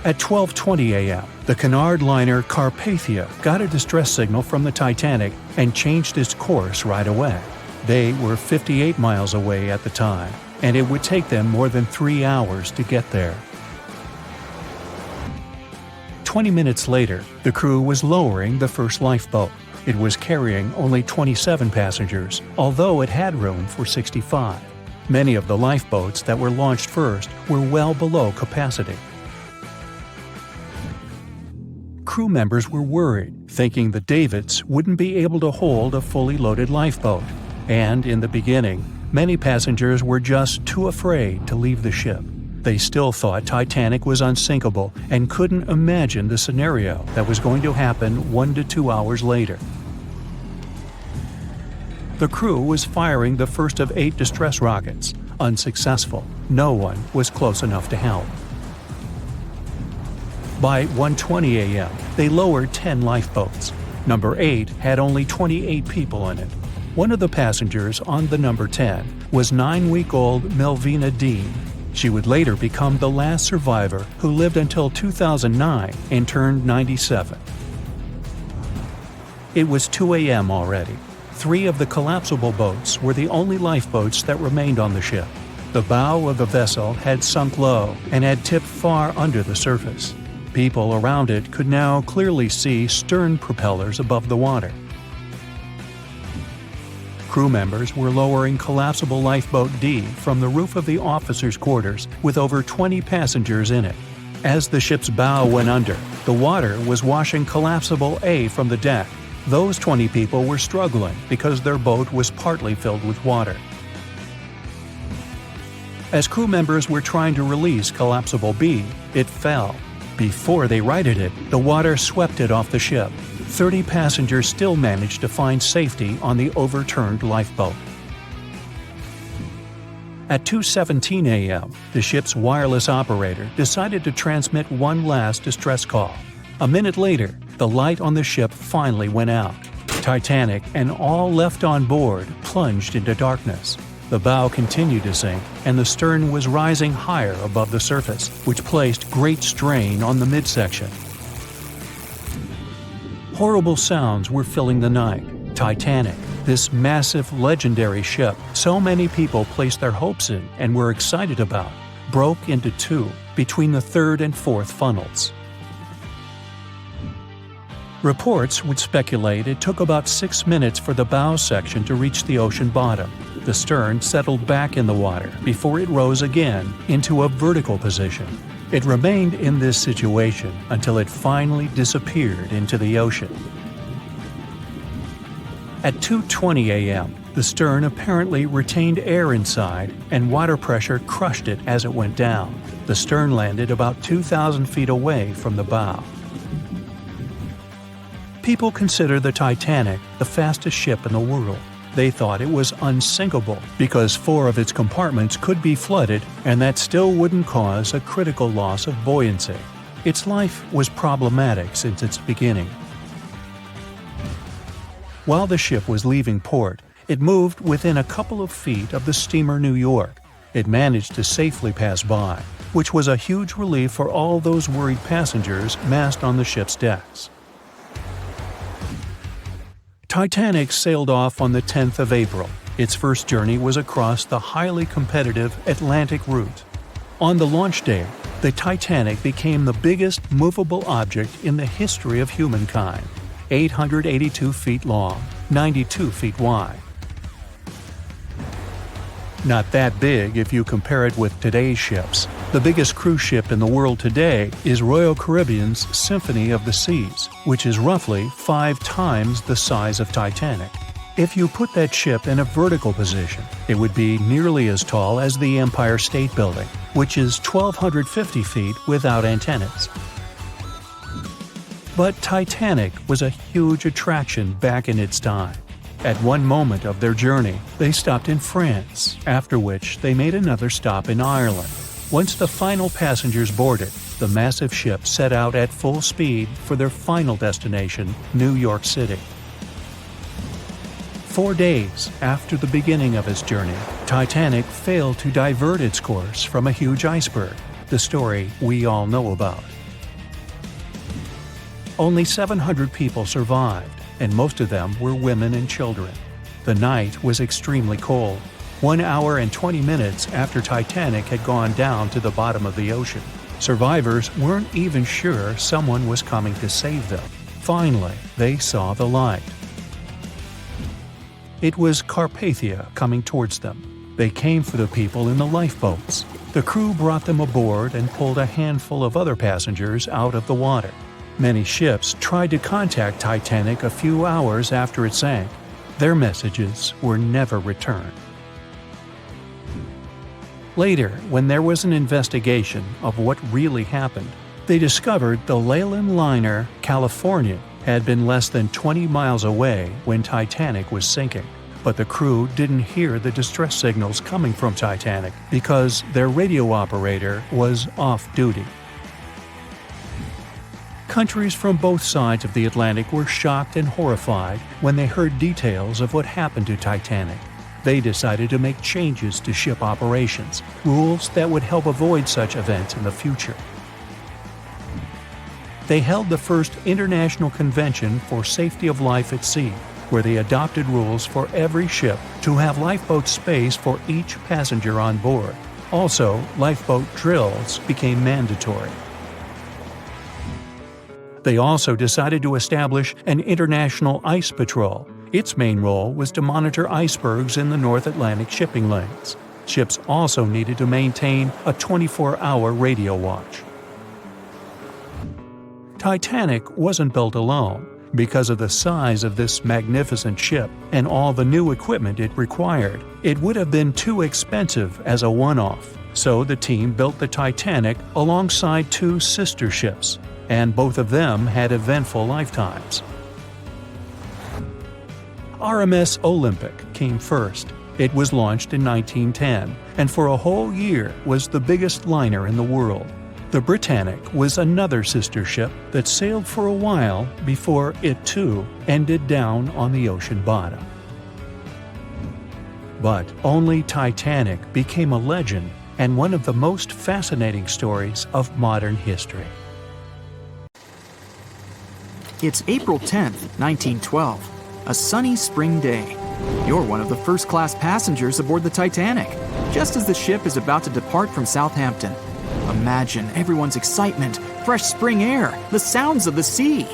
At 12:20 a.m., the Cunard liner Carpathia got a distress signal from the Titanic and changed its course right away. They were 58 miles away at the time, and it would take them more than 3 hours to get there. 20 minutes later, the crew was lowering the first lifeboat. It was carrying only 27 passengers, although it had room for 65. Many of the lifeboats that were launched first were well below capacity. Crew members were worried, thinking the Davids wouldn't be able to hold a fully loaded lifeboat. And in the beginning, many passengers were just too afraid to leave the ship. They still thought Titanic was unsinkable and couldn't imagine the scenario that was going to happen 1 to 2 hours later. The crew was firing the first of 8 distress rockets. Unsuccessful. No one was close enough to help. By 1:20 a.m., they lowered 10 lifeboats. Number 8 had only 28 people in it. One of the passengers on the number 10 was 9-week-old Melvina Dean. She would later become the last survivor who lived until 2009 and turned 97. It was 2 a.m. already. 3 of the collapsible boats were the only lifeboats that remained on the ship. The bow of the vessel had sunk low and had tipped far under the surface. People around it could now clearly see stern propellers above the water. Crew members were lowering collapsible lifeboat D from the roof of the officers' quarters with over 20 passengers in it. As the ship's bow went under, the water was washing collapsible A from the deck. Those 20 people were struggling because their boat was partly filled with water. As crew members were trying to release collapsible B, it fell. Before they righted it, the water swept it off the ship. 30 passengers still managed to find safety on the overturned lifeboat. At 2:17 a.m., the ship's wireless operator decided to transmit one last distress call. A minute later, the light on the ship finally went out. Titanic and all left on board plunged into darkness. The bow continued to sink, and the stern was rising higher above the surface, which placed great strain on the midsection. Horrible sounds were filling the night. Titanic, this massive, legendary ship so many people placed their hopes in and were excited about, broke into 2 between the 3rd and 4th funnels. Reports would speculate it took about 6 minutes for the bow section to reach the ocean bottom. The stern settled back in the water before it rose again into a vertical position. It remained in this situation until it finally disappeared into the ocean. At 2:20 a.m., The stern apparently retained air inside, and water pressure crushed it as it went down. The stern landed about 2,000 feet away from the bow. People consider the Titanic the fastest ship in the world. They thought it was unsinkable because 4 of its compartments could be flooded, and that still wouldn't cause a critical loss of buoyancy. Its life was problematic since its beginning. While the ship was leaving port, it moved within a couple of feet of the steamer New York. It managed to safely pass by, which was a huge relief for all those worried passengers massed on the ship's decks. Titanic sailed off on the 10th of April. Its first journey was across the highly competitive Atlantic route. On the launch day, the Titanic became the biggest movable object in the history of humankind, 882 feet long, 92 feet wide. Not that big if you compare it with today's ships. The biggest cruise ship in the world today is Royal Caribbean's Symphony of the Seas, which is roughly 5 times the size of Titanic. If you put that ship in a vertical position, it would be nearly as tall as the Empire State Building, which is 1,250 feet without antennas. But Titanic was a huge attraction back in its time. At one moment of their journey, they stopped in France, after which they made another stop in Ireland. Once the final passengers boarded, the massive ship set out at full speed for their final destination, New York City. 4 days after the beginning of its journey, Titanic failed to divert its course from a huge iceberg, the story we all know about. Only 700 people survived, and most of them were women and children. The night was extremely cold, 1 hour and 20 minutes after Titanic had gone down to the bottom of the ocean. Survivors weren't even sure someone was coming to save them. Finally, they saw the light. It was Carpathia coming towards them. They came for the people in the lifeboats. The crew brought them aboard and pulled a handful of other passengers out of the water. Many ships tried to contact Titanic a few hours after it sank. Their messages were never returned. Later, when there was an investigation of what really happened, they discovered the Leyland liner California had been less than 20 miles away when Titanic was sinking. But the crew didn't hear the distress signals coming from Titanic because their radio operator was off duty. Countries from both sides of the Atlantic were shocked and horrified when they heard details of what happened to Titanic. They decided to make changes to ship operations, rules that would help avoid such events in the future. They held the first International Convention for Safety of Life at Sea, where they adopted rules for every ship to have lifeboat space for each passenger on board. Also, lifeboat drills became mandatory. They also decided to establish an international ice patrol. Its main role was to monitor icebergs in the North Atlantic shipping lanes. Ships also needed to maintain a 24-hour radio watch. Titanic wasn't built alone. Because of the size of this magnificent ship and all the new equipment it required, it would have been too expensive as a one-off. So the team built the Titanic alongside 2 sister ships, and both of them had eventful lifetimes. RMS Olympic came first. It was launched in 1910, and for a whole year was the biggest liner in the world. The Britannic was another sister ship that sailed for a while before it too ended down on the ocean bottom. But only Titanic became a legend and one of the most fascinating stories of modern history. It's April 10th, 1912, a sunny spring day. You're one of the first-class passengers aboard the Titanic, just as the ship is about to depart from Southampton. Imagine everyone's excitement, fresh spring air, the sounds of the sea.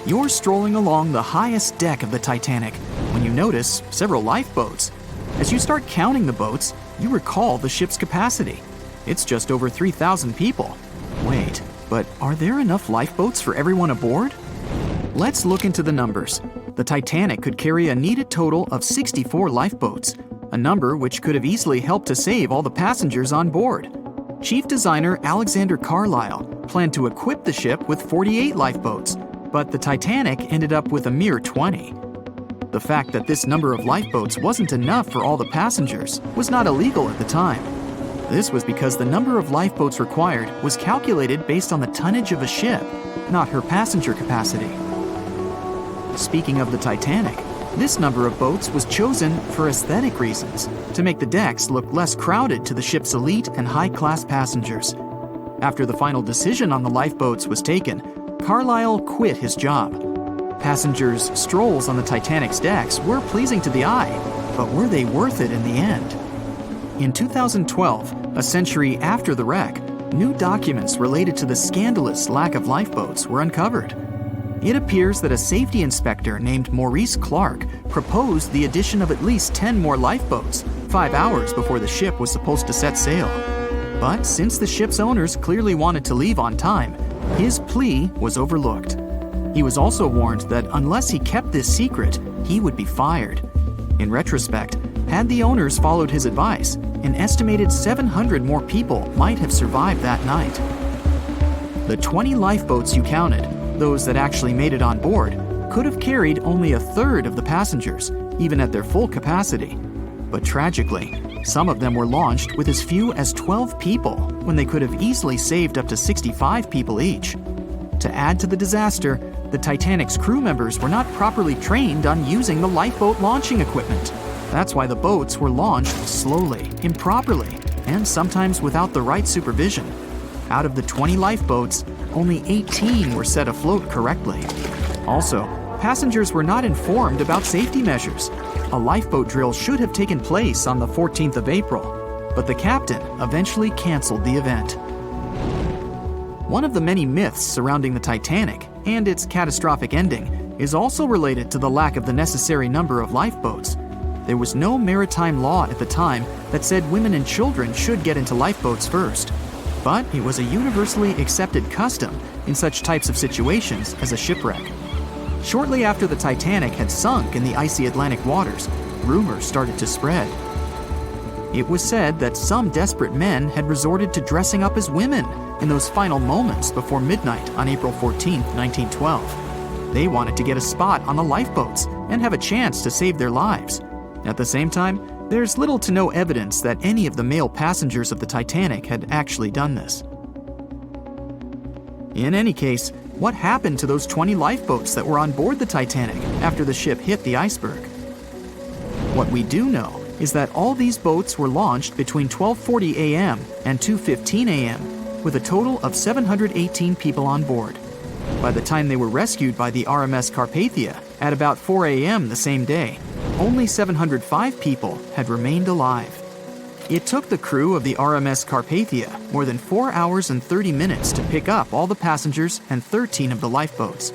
You're strolling along the highest deck of the Titanic when you notice several lifeboats. As you start counting the boats, you recall the ship's capacity. It's just over 3,000 people. Wait, but are there enough lifeboats for everyone aboard? Let's look into the numbers. The Titanic could carry a needed total of 64 lifeboats, a number which could have easily helped to save all the passengers on board. Chief designer Alexander Carlisle planned to equip the ship with 48 lifeboats, but the Titanic ended up with a mere 20. The fact that this number of lifeboats wasn't enough for all the passengers was not illegal at the time. This was because the number of lifeboats required was calculated based on the tonnage of a ship, not her passenger capacity. Speaking of the Titanic, this number of boats was chosen for aesthetic reasons, to make the decks look less crowded to the ship's elite and high-class passengers. After the final decision on the lifeboats was taken, Carlisle quit his job. Passengers' strolls on the Titanic's decks were pleasing to the eye, but were they worth it in the end? In 2012, a century after the wreck, new documents related to the scandalous lack of lifeboats were uncovered. It appears that a safety inspector named Maurice Clark proposed the addition of at least 10 more lifeboats, 5 hours before the ship was supposed to set sail. But since the ship's owners clearly wanted to leave on time, his plea was overlooked. He was also warned that unless he kept this secret, he would be fired. In retrospect, had the owners followed his advice, an estimated 700 more people might have survived that night. The 20 lifeboats you counted, those that actually made it on board, could have carried only a third of the passengers, even at their full capacity. But tragically, some of them were launched with as few as 12 people, when they could have easily saved up to 65 people each. To add to the disaster, the Titanic's crew members were not properly trained on using the lifeboat launching equipment. That's why the boats were launched slowly, improperly, and sometimes without the right supervision. Out of the 20 lifeboats, only 18 were set afloat correctly. Also, passengers were not informed about safety measures. A lifeboat drill should have taken place on the 14th of April, but the captain eventually canceled the event. One of the many myths surrounding the Titanic and its catastrophic ending is also related to the lack of the necessary number of lifeboats. There was no maritime law at the time that said women and children should get into lifeboats first, but it was a universally accepted custom in such types of situations as a shipwreck. Shortly after the Titanic had sunk in the icy Atlantic waters, rumors started to spread. It was said that some desperate men had resorted to dressing up as women in those final moments before midnight on April 14, 1912. They wanted to get a spot on the lifeboats and have a chance to save their lives. At the same time, there's little to no evidence that any of the male passengers of the Titanic had actually done this. In any case, what happened to those 20 lifeboats that were on board the Titanic after the ship hit the iceberg? What we do know is that all these boats were launched between 12:40 a.m. and 2:15 a.m., with a total of 718 people on board. By the time they were rescued by the RMS Carpathia at about 4 a.m. the same day, only 705 people had remained alive. It took the crew of the RMS Carpathia more than 4 hours and 30 minutes to pick up all the passengers and 13 of the lifeboats.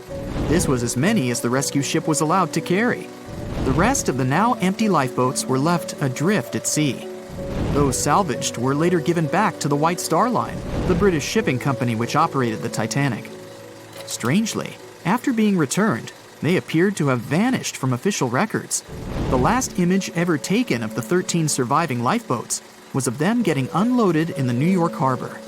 This was as many as the rescue ship was allowed to carry. The rest of the now empty lifeboats were left adrift at sea. Those salvaged were later given back to the White Star Line, the British shipping company which operated the Titanic. Strangely, after being returned, they appeared to have vanished from official records. The last image ever taken of the 13 surviving lifeboats was of them getting unloaded in the New York harbor.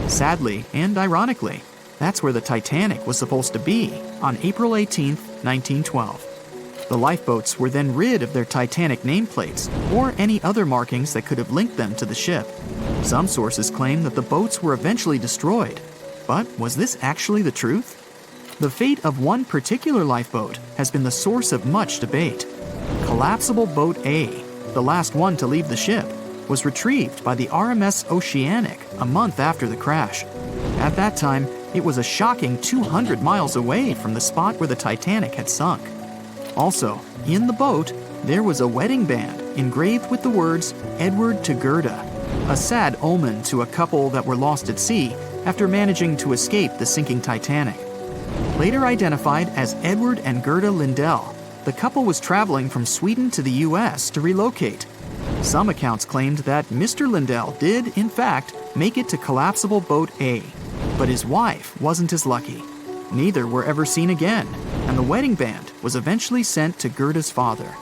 Sadly and ironically, that's where the Titanic was supposed to be on April 18, 1912. The lifeboats were then rid of their Titanic nameplates or any other markings that could have linked them to the ship. Some sources claim that the boats were eventually destroyed. But was this actually the truth? The fate of one particular lifeboat has been the source of much debate. Collapsible Boat A, the last one to leave the ship, was retrieved by the RMS Oceanic a month after the crash. At that time, it was a shocking 200 miles away from the spot where the Titanic had sunk. Also, in the boat, there was a wedding band engraved with the words "Edward to Gerda," a sad omen to a couple that were lost at sea after managing to escape the sinking Titanic. Later identified as Edward and Gerda Lindell, the couple was traveling from Sweden to the U.S. to relocate. Some accounts claimed that Mr. Lindell did, in fact, make it to Collapsible Boat A, but his wife wasn't as lucky. Neither were ever seen again, and the wedding band was eventually sent to Gerda's father.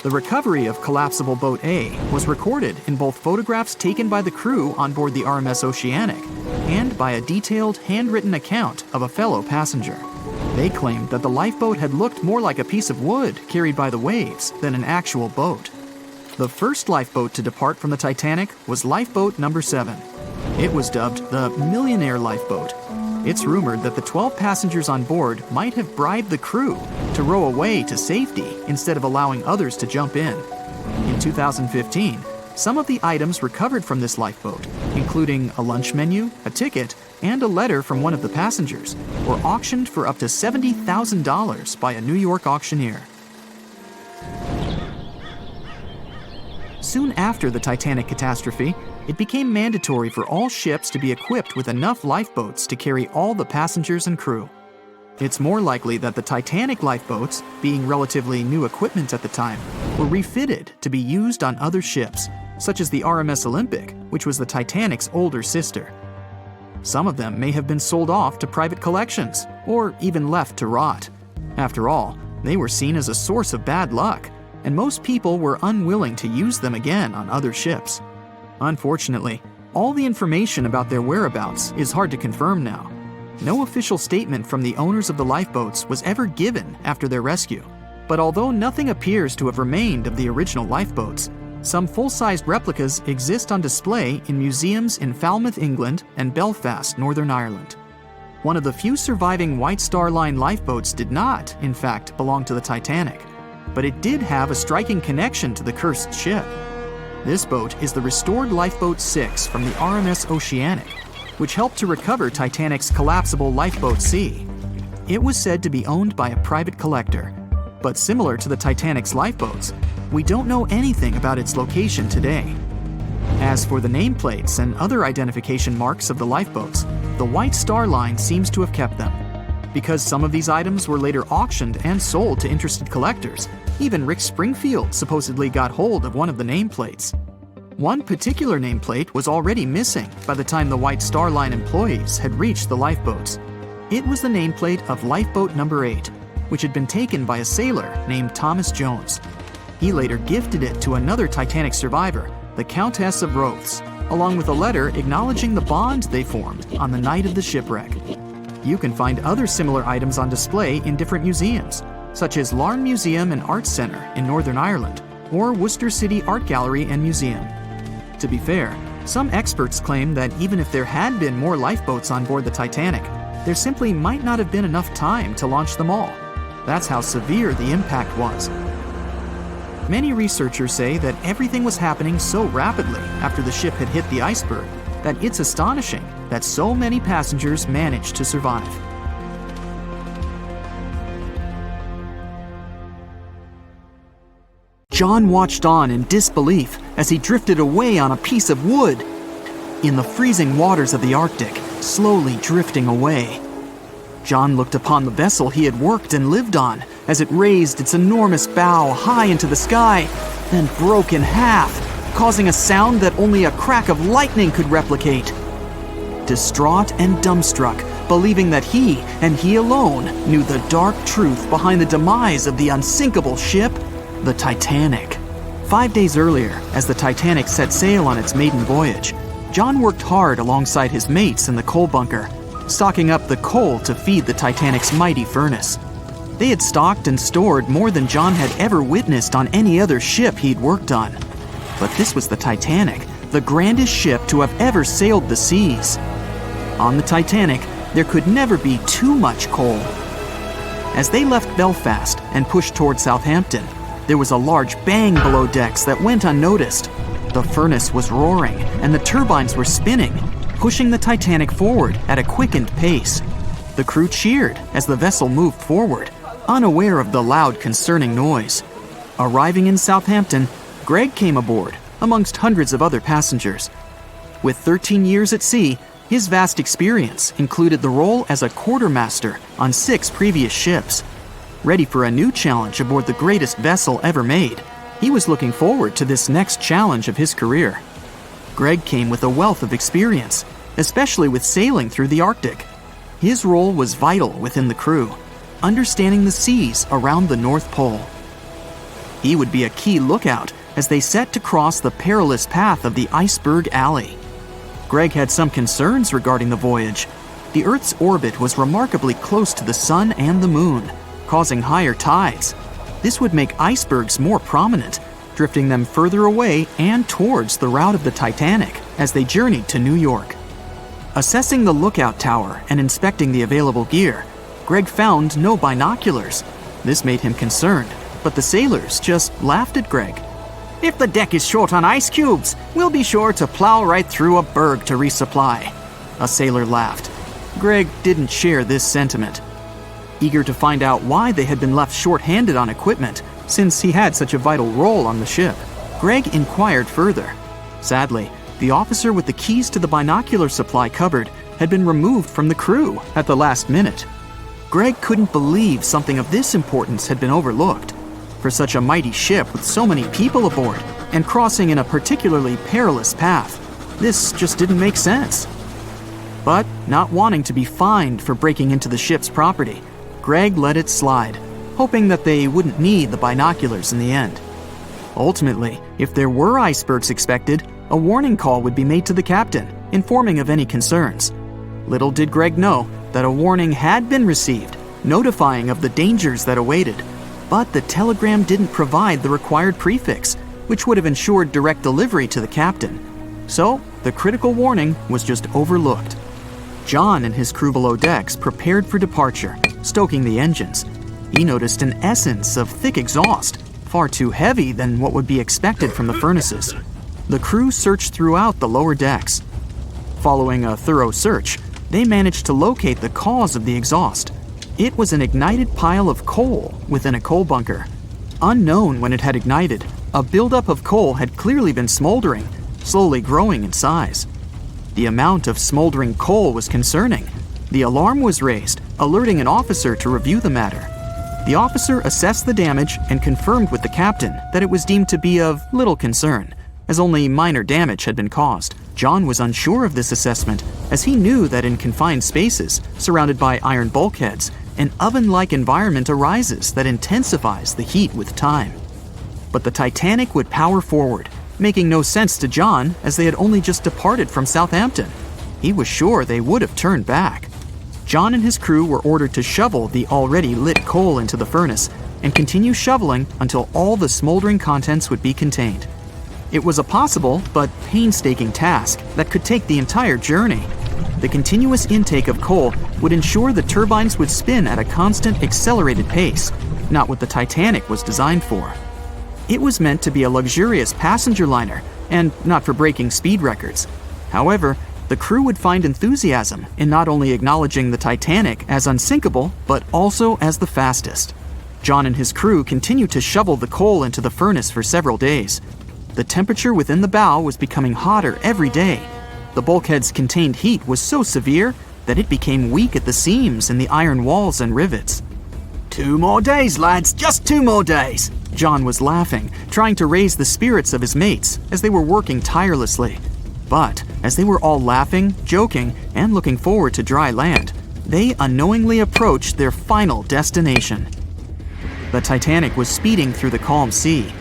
The recovery of collapsible Boat A was recorded in both photographs taken by the crew on board the RMS Oceanic and by a detailed, handwritten account of a fellow passenger. They claimed that the lifeboat had looked more like a piece of wood carried by the waves than an actual boat. The first lifeboat to depart from the Titanic was Lifeboat Number 7. It was dubbed the Millionaire Lifeboat. It's rumored that the 12 passengers on board might have bribed the crew to row away to safety instead of allowing others to jump in. In 2015, some of the items recovered from this lifeboat, including a lunch menu, a ticket, and a letter from one of the passengers, were auctioned for up to $70,000 by a New York auctioneer. Soon after the Titanic catastrophe, it became mandatory for all ships to be equipped with enough lifeboats to carry all the passengers and crew. It's more likely that the Titanic lifeboats, being relatively new equipment at the time, were refitted to be used on other ships, such as the RMS Olympic, which was the Titanic's older sister. Some of them may have been sold off to private collections, or even left to rot. After all, they were seen as a source of bad luck, and most people were unwilling to use them again on other ships. Unfortunately, all the information about their whereabouts is hard to confirm now. No official statement from the owners of the lifeboats was ever given after their rescue. But although nothing appears to have remained of the original lifeboats, some full-sized replicas exist on display in museums in Falmouth, England, and Belfast, Northern Ireland. One of the few surviving White Star Line lifeboats did not, in fact, belong to the Titanic, but it did have a striking connection to the cursed ship. This boat is the restored Lifeboat 6 from the RMS Oceanic, which helped to recover Titanic's collapsible Lifeboat C. It was said to be owned by a private collector, but similar to the Titanic's lifeboats, we don't know anything about its location today. As for the nameplates and other identification marks of the lifeboats, the White Star Line seems to have kept them. Because some of these items were later auctioned and sold to interested collectors, even Rick Springfield supposedly got hold of one of the nameplates. One particular nameplate was already missing by the time the White Star Line employees had reached the lifeboats. It was the nameplate of Lifeboat Number 8, which had been taken by a sailor named Thomas Jones. He later gifted it to another Titanic survivor, the Countess of Rothes, along with a letter acknowledging the bond they formed on the night of the shipwreck. You can find other similar items on display in different museums, such as Larne Museum and Arts Centre in Northern Ireland, or Worcester City Art Gallery and Museum. To be fair, some experts claim that even if there had been more lifeboats on board the Titanic, there simply might not have been enough time to launch them all. That's how severe the impact was. Many researchers say that everything was happening so rapidly after the ship had hit the iceberg that it's astonishing that so many passengers managed to survive. John watched on in disbelief as he drifted away on a piece of wood in the freezing waters of the Arctic, slowly drifting away. John looked upon the vessel he had worked and lived on as it raised its enormous bow high into the sky, then broke in half, causing a sound that only a crack of lightning could replicate. Distraught and dumbstruck, believing that he, and he alone, knew the dark truth behind the demise of the unsinkable ship, the Titanic. 5 days earlier, as the Titanic set sail on its maiden voyage, John worked hard alongside his mates in the coal bunker, stocking up the coal to feed the Titanic's mighty furnace. They had stocked and stored more than John had ever witnessed on any other ship he'd worked on. But this was the Titanic, the grandest ship to have ever sailed the seas. On the Titanic, there could never be too much coal. As they left Belfast and pushed toward Southampton, there was a large bang below decks that went unnoticed. The furnace was roaring and the turbines were spinning, pushing the Titanic forward at a quickened pace. The crew cheered as the vessel moved forward, unaware of the loud, concerning noise. Arriving in Southampton, Greg came aboard, amongst hundreds of other passengers. With 13 years at sea, his vast experience included the role as a quartermaster on 6 previous ships. Ready for a new challenge aboard the greatest vessel ever made, he was looking forward to this next challenge of his career. Greg came with a wealth of experience, especially with sailing through the Arctic. His role was vital within the crew, understanding the seas around the North Pole. He would be a key lookout as they set to cross the perilous path of the Iceberg Alley. Greg had some concerns regarding the voyage. The Earth's orbit was remarkably close to the Sun and the Moon, causing higher tides. This would make icebergs more prominent, drifting them further away and towards the route of the Titanic as they journeyed to New York. Assessing the lookout tower and inspecting the available gear, Greg found no binoculars. This made him concerned, but the sailors just laughed at Greg. "If the deck is short on ice cubes, we'll be sure to plow right through a berg to resupply." A sailor laughed. Greg didn't share this sentiment. Eager to find out why they had been left short-handed on equipment, since he had such a vital role on the ship, Greg inquired further. Sadly, the officer with the keys to the binocular supply cupboard had been removed from the crew at the last minute. Greg couldn't believe something of this importance had been overlooked. For such a mighty ship with so many people aboard and crossing in a particularly perilous path, this just didn't make sense. But not wanting to be fined for breaking into the ship's property, Greg let it slide, hoping that they wouldn't need the binoculars in the end. Ultimately, if there were icebergs expected, a warning call would be made to the captain, informing of any concerns. Little did Greg know that a warning had been received, notifying of the dangers that awaited. But the telegram didn't provide the required prefix, which would have ensured direct delivery to the captain. So, the critical warning was just overlooked. John and his crew below decks prepared for departure, stoking the engines. He noticed an essence of thick exhaust, far too heavy than what would be expected from the furnaces. The crew searched throughout the lower decks. Following a thorough search, they managed to locate the cause of the exhaust. It was an ignited pile of coal within a coal bunker. Unknown when it had ignited, a buildup of coal had clearly been smoldering, slowly growing in size. The amount of smoldering coal was concerning. The alarm was raised, alerting an officer to review the matter. The officer assessed the damage and confirmed with the captain that it was deemed to be of little concern, as only minor damage had been caused. John was unsure of this assessment, as he knew that in confined spaces, surrounded by iron bulkheads, an oven-like environment arises that intensifies the heat with time. But the Titanic would power forward, making no sense to John as they had only just departed from Southampton. He was sure they would have turned back. John and his crew were ordered to shovel the already lit coal into the furnace and continue shoveling until all the smoldering contents would be contained. It was a possible but painstaking task that could take the entire journey. The continuous intake of coal would ensure the turbines would spin at a constant, accelerated pace, not what the Titanic was designed for. It was meant to be a luxurious passenger liner and not for breaking speed records. However, the crew would find enthusiasm in not only acknowledging the Titanic as unsinkable, but also as the fastest. John and his crew continued to shovel the coal into the furnace for several days. The temperature within the bow was becoming hotter every day. The bulkhead's contained heat was so severe that it became weak at the seams in the iron walls and rivets. "2 more days, lads, just 2 more days!" John was laughing, trying to raise the spirits of his mates as they were working tirelessly. But as they were all laughing, joking, and looking forward to dry land, they unknowingly approached their final destination. The Titanic was speeding through the calm sea.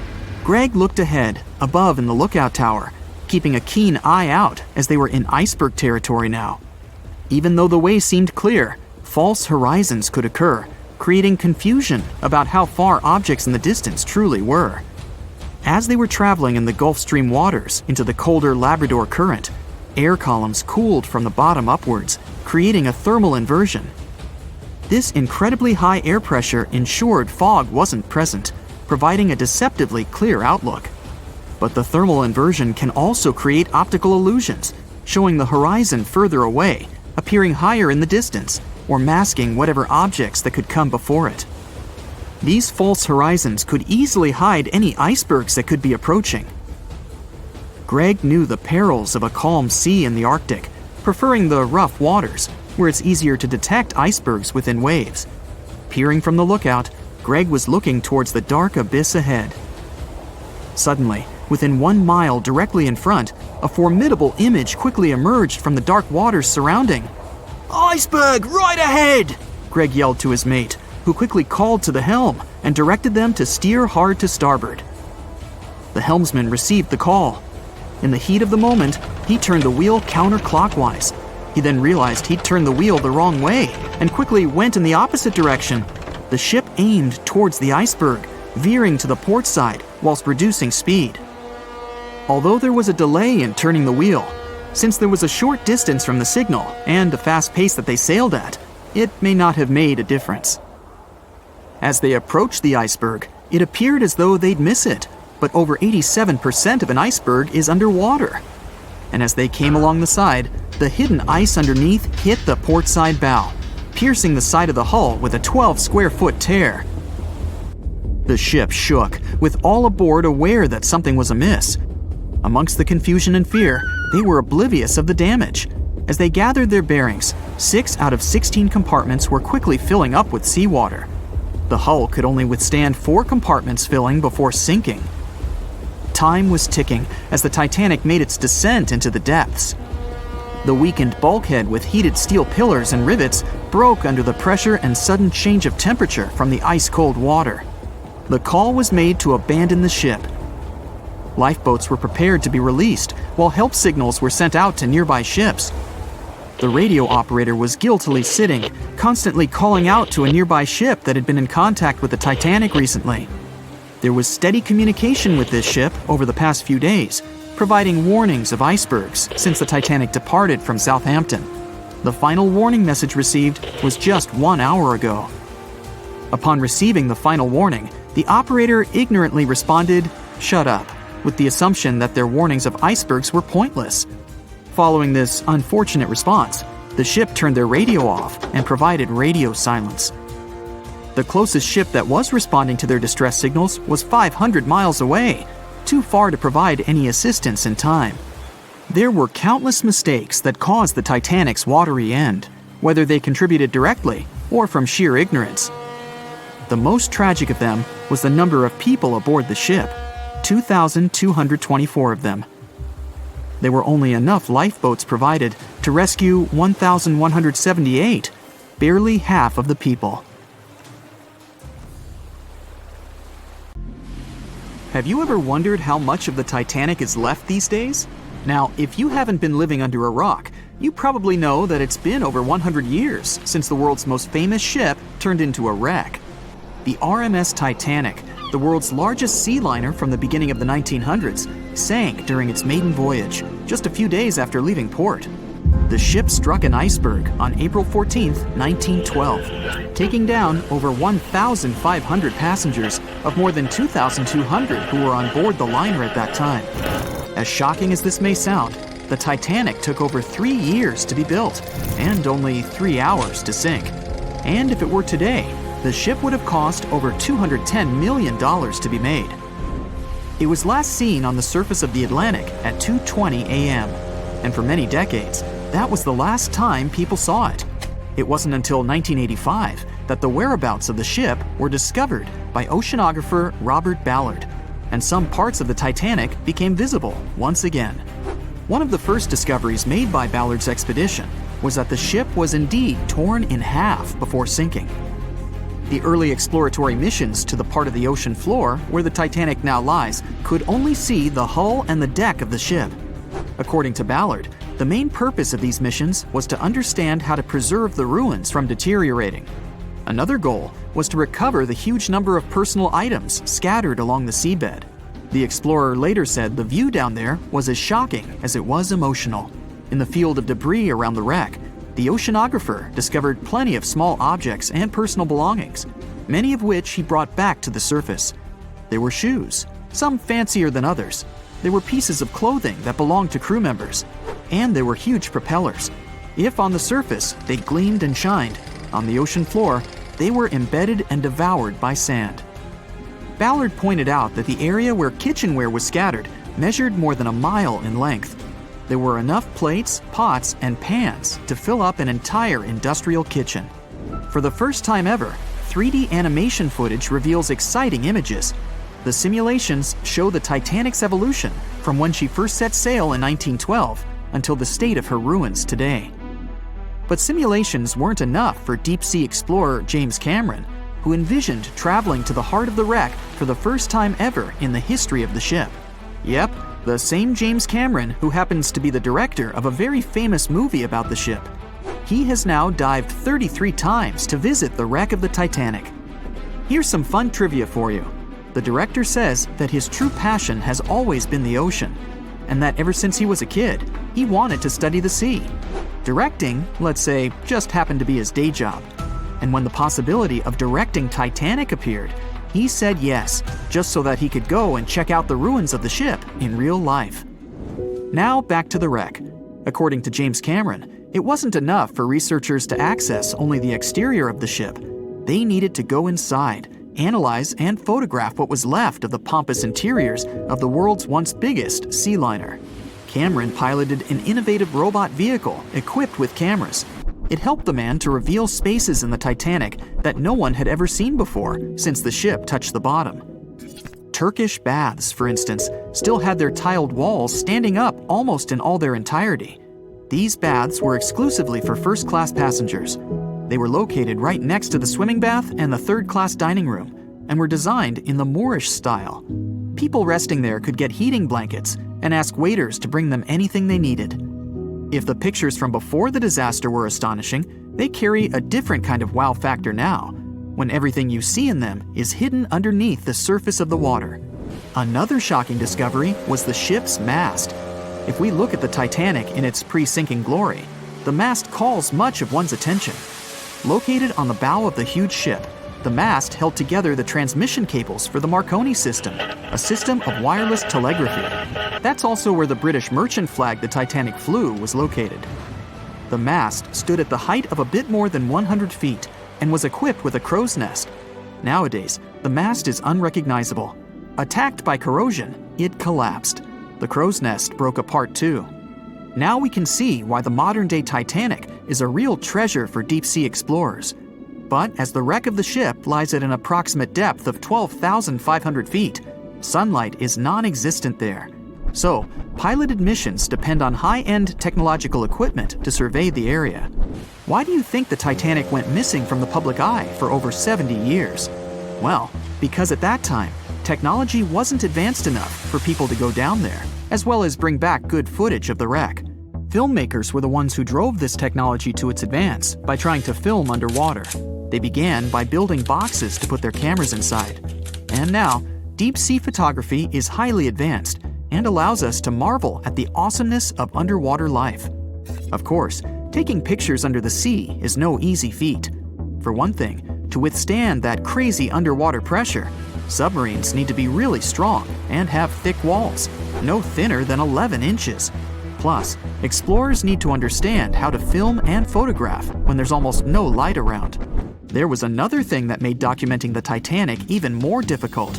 Greg looked ahead, above in the lookout tower, keeping a keen eye out as they were in iceberg territory now. Even though the way seemed clear, false horizons could occur, creating confusion about how far objects in the distance truly were. As they were traveling in the Gulf Stream waters into the colder Labrador Current, air columns cooled from the bottom upwards, creating a thermal inversion. This incredibly high air pressure ensured fog wasn't present, providing a deceptively clear outlook. But the thermal inversion can also create optical illusions, showing the horizon further away, appearing higher in the distance, or masking whatever objects that could come before it. These false horizons could easily hide any icebergs that could be approaching. Greg knew the perils of a calm sea in the Arctic, preferring the rough waters, where it's easier to detect icebergs within waves. Peering from the lookout, Greg was looking towards the dark abyss ahead. Suddenly, within 1 mile directly in front, a formidable image quickly emerged from the dark waters surrounding. "Iceberg, right ahead!" Greg yelled to his mate, who quickly called to the helm and directed them to steer hard to starboard. The helmsman received the call. In the heat of the moment, he turned the wheel counterclockwise. He then realized he'd turned the wheel the wrong way and quickly went in the opposite direction. The ship aimed towards the iceberg, veering to the port side whilst reducing speed. Although there was a delay in turning the wheel, since there was a short distance from the signal and the fast pace that they sailed at, it may not have made a difference. As they approached the iceberg, it appeared as though they'd miss it, but over 87% of an iceberg is underwater. And as they came along the side, the hidden ice underneath hit the port side bow, piercing the side of the hull with a 12-square-foot tear. The ship shook, with all aboard aware that something was amiss. Amongst the confusion and fear, they were oblivious of the damage. As they gathered their bearings, 6 out of 16 compartments were quickly filling up with seawater. The hull could only withstand 4 compartments filling before sinking. Time was ticking as the Titanic made its descent into the depths. The weakened bulkhead with heated steel pillars and rivets broke under the pressure and sudden change of temperature from the ice-cold water. The call was made to abandon the ship. Lifeboats were prepared to be released, while help signals were sent out to nearby ships. The radio operator was guiltily sitting, constantly calling out to a nearby ship that had been in contact with the Titanic recently. There was steady communication with this ship over the past few days, providing warnings of icebergs since the Titanic departed from Southampton. The final warning message received was just 1 hour ago. Upon receiving the final warning, the operator ignorantly responded, "Shut up," with the assumption that their warnings of icebergs were pointless. Following this unfortunate response, the ship turned their radio off and provided radio silence. The closest ship that was responding to their distress signals was 500 miles away, too far to provide any assistance in time. There were countless mistakes that caused the Titanic's watery end, whether they contributed directly or from sheer ignorance. The most tragic of them was the number of people aboard the ship, 2,224 of them. There were only enough lifeboats provided to rescue 1,178, barely half of the people. Have you ever wondered how much of the Titanic is left these days? Now, if you haven't been living under a rock, you probably know that it's been over 100 years since the world's most famous ship turned into a wreck. The RMS Titanic, the world's largest sea liner from the beginning of the 1900s, sank during its maiden voyage, just a few days after leaving port. The ship struck an iceberg on April 14, 1912, taking down over 1,500 passengers of more than 2,200 who were on board the liner at that time. As shocking as this may sound, the Titanic took over 3 years to be built and only 3 hours to sink. And if it were today, the ship would have cost over $210 million to be made. It was last seen on the surface of the Atlantic at 2:20 a.m., and for many decades, that was the last time people saw it. It wasn't until 1985 that the whereabouts of the ship were discovered by oceanographer Robert Ballard, and some parts of the Titanic became visible once again. One of the first discoveries made by Ballard's expedition was that the ship was indeed torn in half before sinking. The early exploratory missions to the part of the ocean floor where the Titanic now lies could only see the hull and the deck of the ship. According to Ballard, the main purpose of these missions was to understand how to preserve the ruins from deteriorating. Another goal was to recover the huge number of personal items scattered along the seabed. The explorer later said the view down there was as shocking as it was emotional. In the field of debris around the wreck, the oceanographer discovered plenty of small objects and personal belongings, many of which he brought back to the surface. There were shoes, some fancier than others. There were pieces of clothing that belonged to crew members, and there were huge propellers. If on the surface they gleamed and shined, on the ocean floor they were embedded and devoured by sand. Ballard pointed out that the area where kitchenware was scattered measured more than a mile in length. There were enough plates, pots, and pans to fill up an entire industrial kitchen. For the first time ever, 3D animation footage reveals exciting images. The simulations show the Titanic's evolution from when she first set sail in 1912 until the state of her ruins today. But simulations weren't enough for deep-sea explorer James Cameron, who envisioned traveling to the heart of the wreck for the first time ever in the history of the ship. Yep, the same James Cameron who happens to be the director of a very famous movie about the ship. He has now dived 33 times to visit the wreck of the Titanic. Here's some fun trivia for you. The director says that his true passion has always been the ocean, and that ever since he was a kid, he wanted to study the sea. Directing, let's say, just happened to be his day job. And when the possibility of directing Titanic appeared, he said yes, just so that he could go and check out the ruins of the ship in real life. Now back to the wreck. According to James Cameron, it wasn't enough for researchers to access only the exterior of the ship. They needed to go inside, analyze and photograph what was left of the pompous interiors of the world's once biggest sea liner. Cameron piloted an innovative robot vehicle equipped with cameras. It helped the man to reveal spaces in the Titanic that no one had ever seen before since the ship touched the bottom. Turkish baths, for instance, still had their tiled walls standing up almost in all their entirety. These baths were exclusively for first-class passengers. They were located right next to the swimming bath and the third-class dining room, and were designed in the Moorish style. People resting there could get heating blankets and ask waiters to bring them anything they needed. If the pictures from before the disaster were astonishing, they carry a different kind of wow factor now, when everything you see in them is hidden underneath the surface of the water. Another shocking discovery was the ship's mast. If we look at the Titanic in its pre-sinking glory, the mast calls much of one's attention. Located on the bow of the huge ship, the mast held together the transmission cables for the Marconi system, a system of wireless telegraphy. That's also where the British merchant flag the Titanic flew was located. The mast stood at the height of a bit more than 100 feet and was equipped with a crow's nest. Nowadays, the mast is unrecognizable. Attacked by corrosion, it collapsed. The crow's nest broke apart too. Now we can see why the modern-day Titanic is a real treasure for deep-sea explorers. But as the wreck of the ship lies at an approximate depth of 12,500 feet, sunlight is non-existent there. So, piloted missions depend on high-end technological equipment to survey the area. Why do you think the Titanic went missing from the public eye for over 70 years? Well, because at that time, technology wasn't advanced enough for people to go down there, as well as bring back good footage of the wreck. Filmmakers were the ones who drove this technology to its advance by trying to film underwater. They began by building boxes to put their cameras inside. And now, deep-sea photography is highly advanced and allows us to marvel at the awesomeness of underwater life. Of course, taking pictures under the sea is no easy feat. For one thing, to withstand that crazy underwater pressure, submarines need to be really strong and have thick walls, no thinner than 11 inches. Plus, explorers need to understand how to film and photograph when there's almost no light around. There was another thing that made documenting the Titanic even more difficult.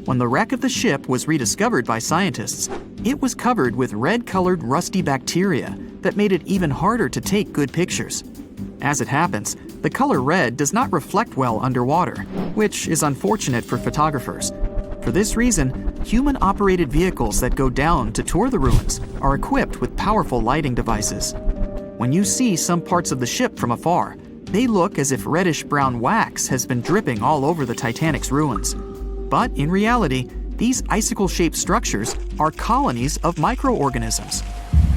When the wreck of the ship was rediscovered by scientists, it was covered with red-colored rusty bacteria that made it even harder to take good pictures. As it happens, the color red does not reflect well underwater, which is unfortunate for photographers. For this reason, human-operated vehicles that go down to tour the ruins are equipped with powerful lighting devices. When you see some parts of the ship from afar, they look as if reddish-brown wax has been dripping all over the Titanic's ruins. But in reality, these icicle-shaped structures are colonies of microorganisms.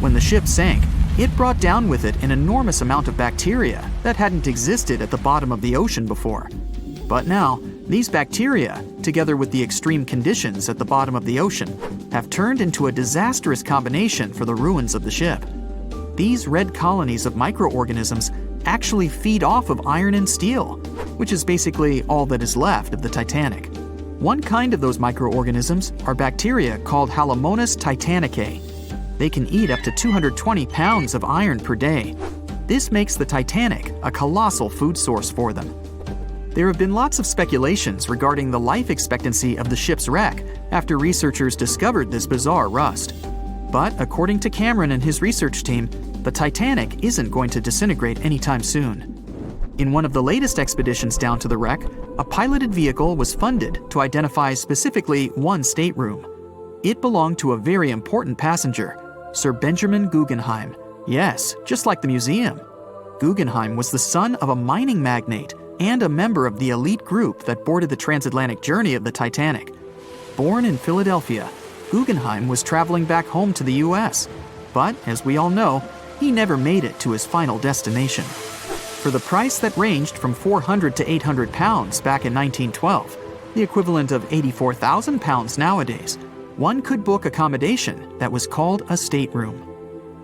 When the ship sank, it brought down with it an enormous amount of bacteria that hadn't existed at the bottom of the ocean before. But now, these bacteria, together with the extreme conditions at the bottom of the ocean, have turned into a disastrous combination for the ruins of the ship. These red colonies of microorganisms actually feed off of iron and steel, which is basically all that is left of the Titanic. One kind of those microorganisms are bacteria called Halomonas titanicae. They can eat up to 220 pounds of iron per day. This makes the Titanic a colossal food source for them. There have been lots of speculations regarding the life expectancy of the ship's wreck after researchers discovered this bizarre rust. But according to Cameron and his research team, the Titanic isn't going to disintegrate anytime soon. In one of the latest expeditions down to the wreck, a piloted vehicle was funded to identify specifically one stateroom. It belonged to a very important passenger, Sir Benjamin Guggenheim. Yes, just like the museum. Guggenheim was the son of a mining magnate and a member of the elite group that boarded the transatlantic journey of the Titanic. Born in Philadelphia, Guggenheim was traveling back home to the U.S., but as we all know, he never made it to his final destination. For the price that ranged from 400 to 800 pounds back in 1912, the equivalent of 84,000 pounds nowadays, one could book accommodation that was called a stateroom.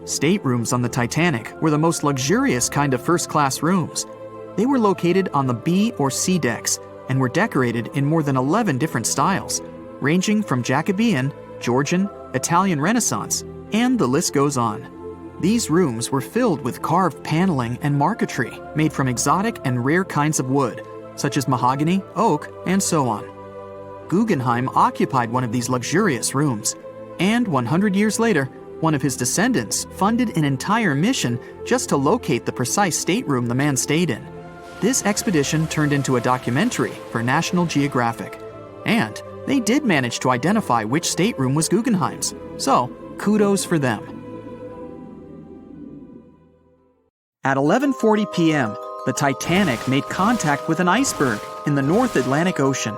Staterooms on the Titanic were the most luxurious kind of first-class rooms. They were located on the B or C decks and were decorated in more than 11 different styles, ranging from Jacobean, Georgian, Italian Renaissance, and the list goes on. These rooms were filled with carved paneling and marquetry made from exotic and rare kinds of wood, such as mahogany, oak, and so on. Guggenheim occupied one of these luxurious rooms, and 100 years later, one of his descendants funded an entire mission just to locate the precise stateroom the man stayed in. This expedition turned into a documentary for National Geographic, and they did manage to identify which stateroom was Guggenheim's, so kudos for them. At 11:40 p.m., the Titanic made contact with an iceberg in the North Atlantic Ocean.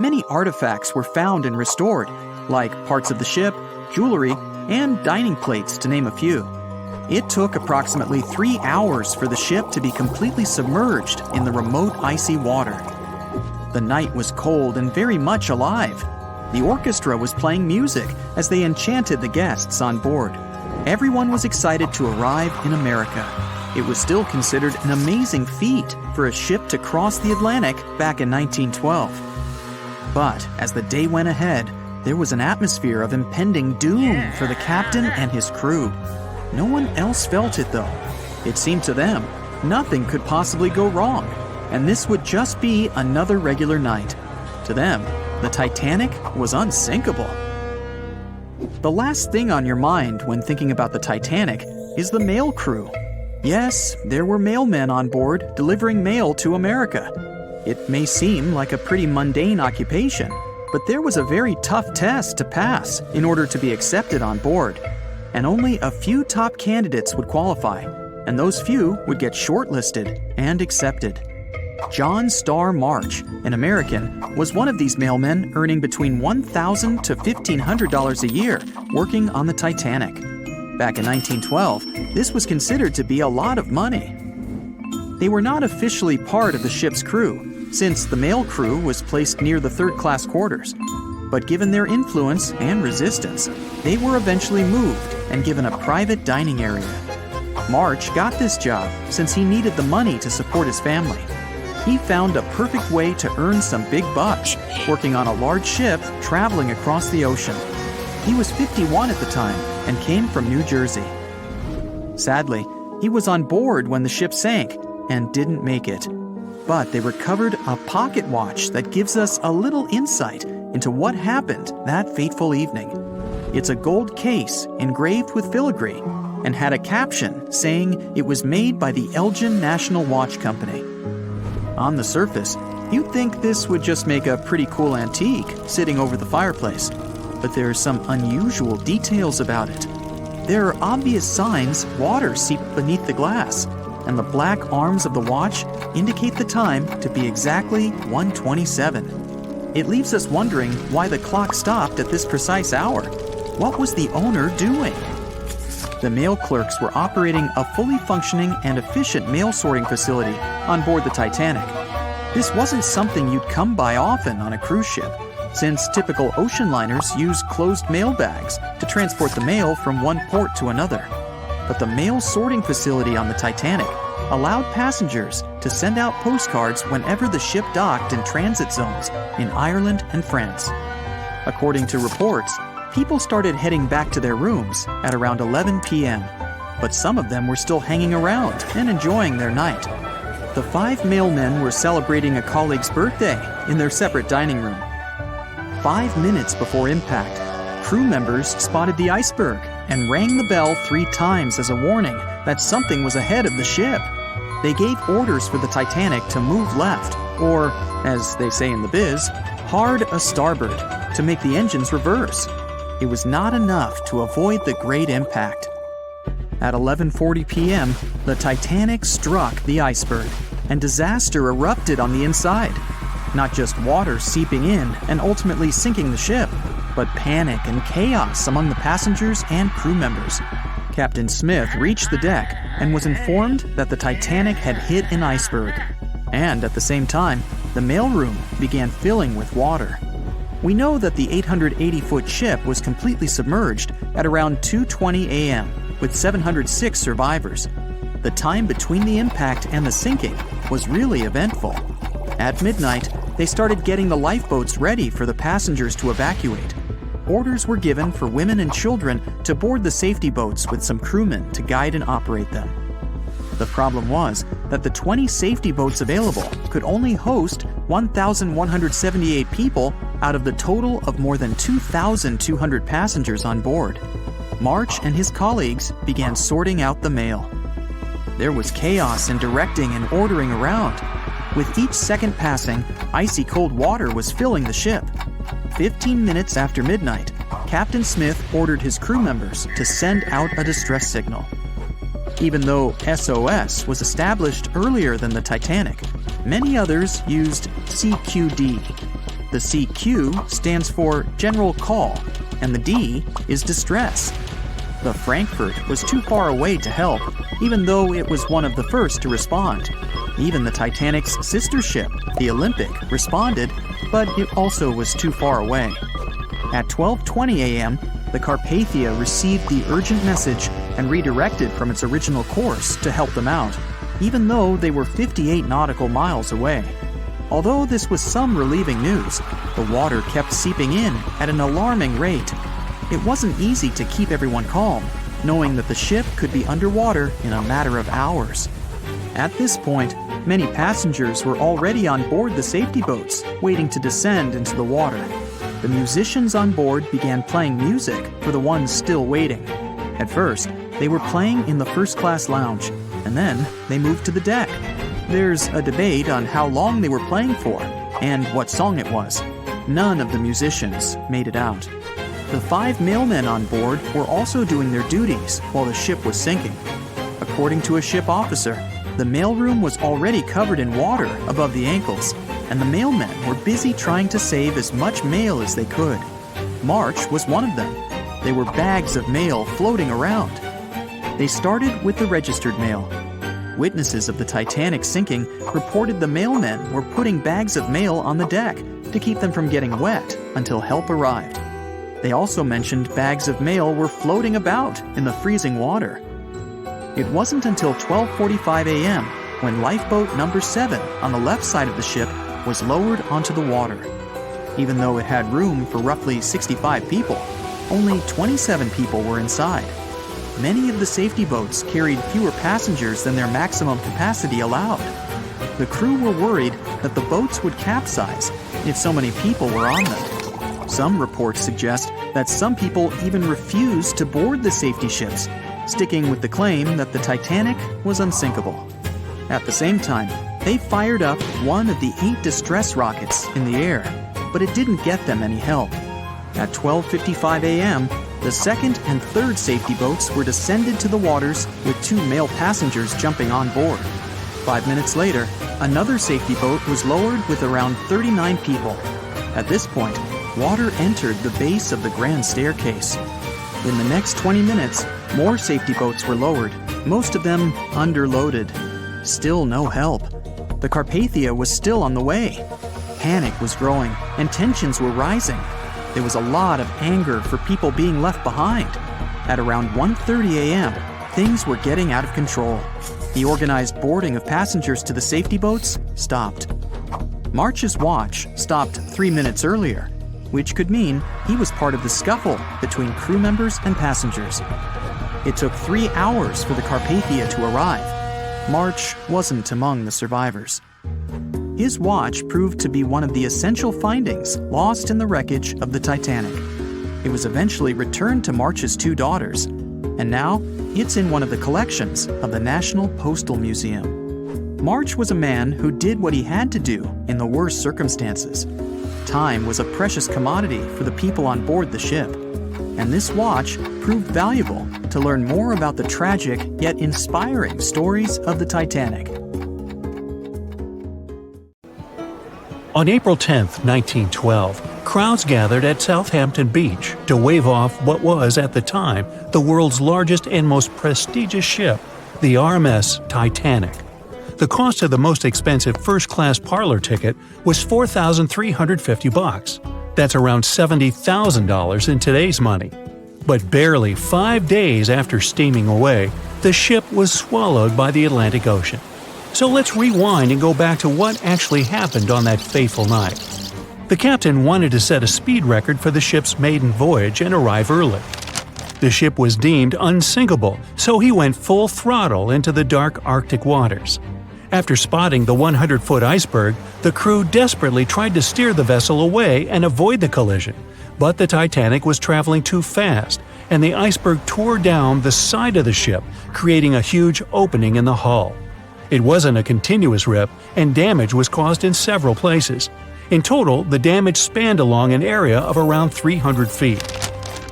Many artifacts were found and restored, like parts of the ship, jewelry, and dining plates, to name a few. It took approximately 3 hours for the ship to be completely submerged in the remote icy water. The night was cold and very much alive. The orchestra was playing music as they enchanted the guests on board. Everyone was excited to arrive in America. It was still considered an amazing feat for a ship to cross the Atlantic back in 1912. But as the day went ahead, there was an atmosphere of impending doom for the captain and his crew. No one else felt it, though. It seemed to them nothing could possibly go wrong, and this would just be another regular night. To them, the Titanic was unsinkable. The last thing on your mind when thinking about the Titanic is the mail crew. Yes, there were mailmen on board delivering mail to America. It may seem like a pretty mundane occupation, but there was a very tough test to pass in order to be accepted on board. And only a few top candidates would qualify, and those few would get shortlisted and accepted. John Starr March, an American, was one of these mailmen earning between $1,000 to $1,500 a year working on the Titanic. Back in 1912, this was considered to be a lot of money. They were not officially part of the ship's crew, since the mail crew was placed near the third-class quarters. But given their influence and resistance, they were eventually moved and given a private dining area. March got this job since he needed the money to support his family. He found a perfect way to earn some big bucks, working on a large ship traveling across the ocean. He was 51 at the time and came from New Jersey. Sadly, he was on board when the ship sank and didn't make it. But they recovered a pocket watch that gives us a little insight into what happened that fateful evening. It's a gold case engraved with filigree and had a caption saying it was made by the Elgin National Watch Company. On the surface, you'd think this would just make a pretty cool antique sitting over the fireplace, but there are some unusual details about it. There are obvious signs water seeped beneath the glass, and the black arms of the watch indicate the time to be exactly 1:27. It leaves us wondering why the clock stopped at this precise hour. What was the owner doing? The mail clerks were operating a fully functioning and efficient mail sorting facility on board the Titanic. This wasn't something you'd come by often on a cruise ship, since typical ocean liners use closed mail bags to transport the mail from one port to another. But the mail sorting facility on the Titanic allowed passengers to send out postcards whenever the ship docked in transit zones in Ireland and France. According to reports, people started heading back to their rooms at around 11 p.m., but some of them were still hanging around and enjoying their night. The 5 mailmen were celebrating a colleague's birthday in their separate dining room. 5 minutes before impact, crew members spotted the iceberg and rang the bell 3 times as a warning that something was ahead of the ship. They gave orders for the Titanic to move left, or, as they say in the biz, hard a starboard, to make the engines reverse. It was not enough to avoid the great impact. At 11:40 p.m., the Titanic struck the iceberg, and disaster erupted on the inside. Not just water seeping in and ultimately sinking the ship, but panic and chaos among the passengers and crew members. Captain Smith reached the deck and was informed that the Titanic had hit an iceberg. And at the same time, the mailroom began filling with water. We know that the 880-foot ship was completely submerged at around 2:20 a.m., with 706 survivors. The time between the impact and the sinking was really eventful. At midnight, they started getting the lifeboats ready for the passengers to evacuate. Orders were given for women and children to board the safety boats with some crewmen to guide and operate them. The problem was that the 20 safety boats available could only host 1,178 people out of the total of more than 2,200 passengers on board. March and his colleagues began sorting out the mail. There was chaos in directing and ordering around. With each second passing, icy cold water was filling the ship. 15 minutes after midnight, Captain Smith ordered his crew members to send out a distress signal. Even though SOS was established earlier than the Titanic, many others used CQD. The CQ stands for General Call, and the D is Distress. The Frankfurt was too far away to help, even though it was one of the first to respond. Even the Titanic's sister ship, the Olympic, responded, but it also was too far away. At 12:20 a.m., the Carpathia received the urgent message and redirected from its original course to help them out, even though they were 58 nautical miles away. Although this was some relieving news, the water kept seeping in at an alarming rate. It wasn't easy to keep everyone calm, knowing that the ship could be underwater in a matter of hours. At this point, many passengers were already on board the safety boats, waiting to descend into the water. The musicians on board began playing music for the ones still waiting. At first, they were playing in the first-class lounge, and then they moved to the deck. There's a debate on how long they were playing for and what song it was. None of the musicians made it out. The 5 mailmen on board were also doing their duties while the ship was sinking. According to a ship officer, the mailroom was already covered in water above the ankles, and the mailmen were busy trying to save as much mail as they could. March was one of them. There were bags of mail floating around. They started with the registered mail. Witnesses of the Titanic sinking reported the mailmen were putting bags of mail on the deck to keep them from getting wet until help arrived. They also mentioned bags of mail were floating about in the freezing water. It wasn't until 12:45 a.m. when lifeboat number 7 on the left side of the ship was lowered onto the water. Even though it had room for roughly 65 people, only 27 people were inside. Many of the safety boats carried fewer passengers than their maximum capacity allowed. The crew were worried that the boats would capsize if so many people were on them. Some reports suggest that some people even refused to board the safety ships, sticking with the claim that the Titanic was unsinkable. At the same time, they fired up one of the 8 distress rockets in the air, but it didn't get them any help. At 12:55 a.m., the second and third safety boats were descended to the waters with 2 male passengers jumping on board. 5 minutes later, another safety boat was lowered with around 39 people. At this point, water entered the base of the grand staircase. In the next 20 minutes, more safety boats were lowered, most of them underloaded. Still no help. The Carpathia was still on the way. Panic was growing, and tensions were rising. There was a lot of anger for people being left behind. At around 1:30 a.m., things were getting out of control. The organized boarding of passengers to the safety boats stopped. March's watch stopped 3 minutes earlier, which could mean he was part of the scuffle between crew members and passengers. It took 3 hours for the Carpathia to arrive. March wasn't among the survivors. His watch proved to be one of the essential findings lost in the wreckage of the Titanic. It was eventually returned to March's 2 daughters, and now it's in one of the collections of the National Postal Museum. March was a man who did what he had to do in the worst circumstances. Time was a precious commodity for the people on board the ship, and this watch proved valuable to learn more about the tragic yet inspiring stories of the Titanic. On April 10, 1912, crowds gathered at Southampton Beach to wave off what was, at the time, the world's largest and most prestigious ship, the RMS Titanic. The cost of the most expensive first-class parlor ticket was $4,350. That's around $70,000 in today's money. But barely 5 days after steaming away, the ship was swallowed by the Atlantic Ocean. So let's rewind and go back to what actually happened on that fateful night. The captain wanted to set a speed record for the ship's maiden voyage and arrive early. The ship was deemed unsinkable, so he went full throttle into the dark Arctic waters. After spotting the 100-foot iceberg, the crew desperately tried to steer the vessel away and avoid the collision, but the Titanic was traveling too fast, and the iceberg tore down the side of the ship, creating a huge opening in the hull. It wasn't a continuous rip, and damage was caused in several places. In total, the damage spanned along an area of around 300 feet.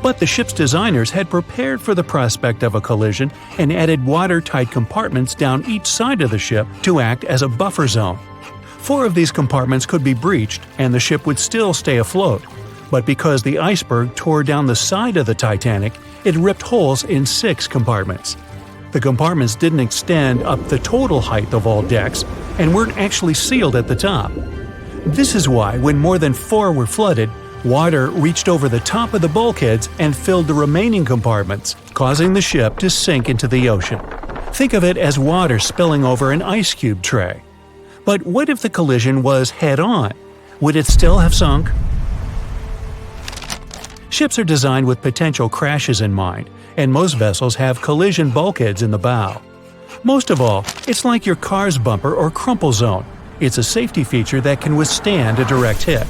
But the ship's designers had prepared for the prospect of a collision and added watertight compartments down each side of the ship to act as a buffer zone. 4 of these compartments could be breached, and the ship would still stay afloat. But because the iceberg tore down the side of the Titanic, it ripped holes in 6 compartments. The compartments didn't extend up the total height of all decks and weren't actually sealed at the top. This is why, when more than 4 were flooded, water reached over the top of the bulkheads and filled the remaining compartments, causing the ship to sink into the ocean. Think of it as water spilling over an ice cube tray. But what if the collision was head-on? Would it still have sunk? Ships are designed with potential crashes in mind, and most vessels have collision bulkheads in the bow. Most of all, it's like your car's bumper or crumple zone. It's a safety feature that can withstand a direct hit.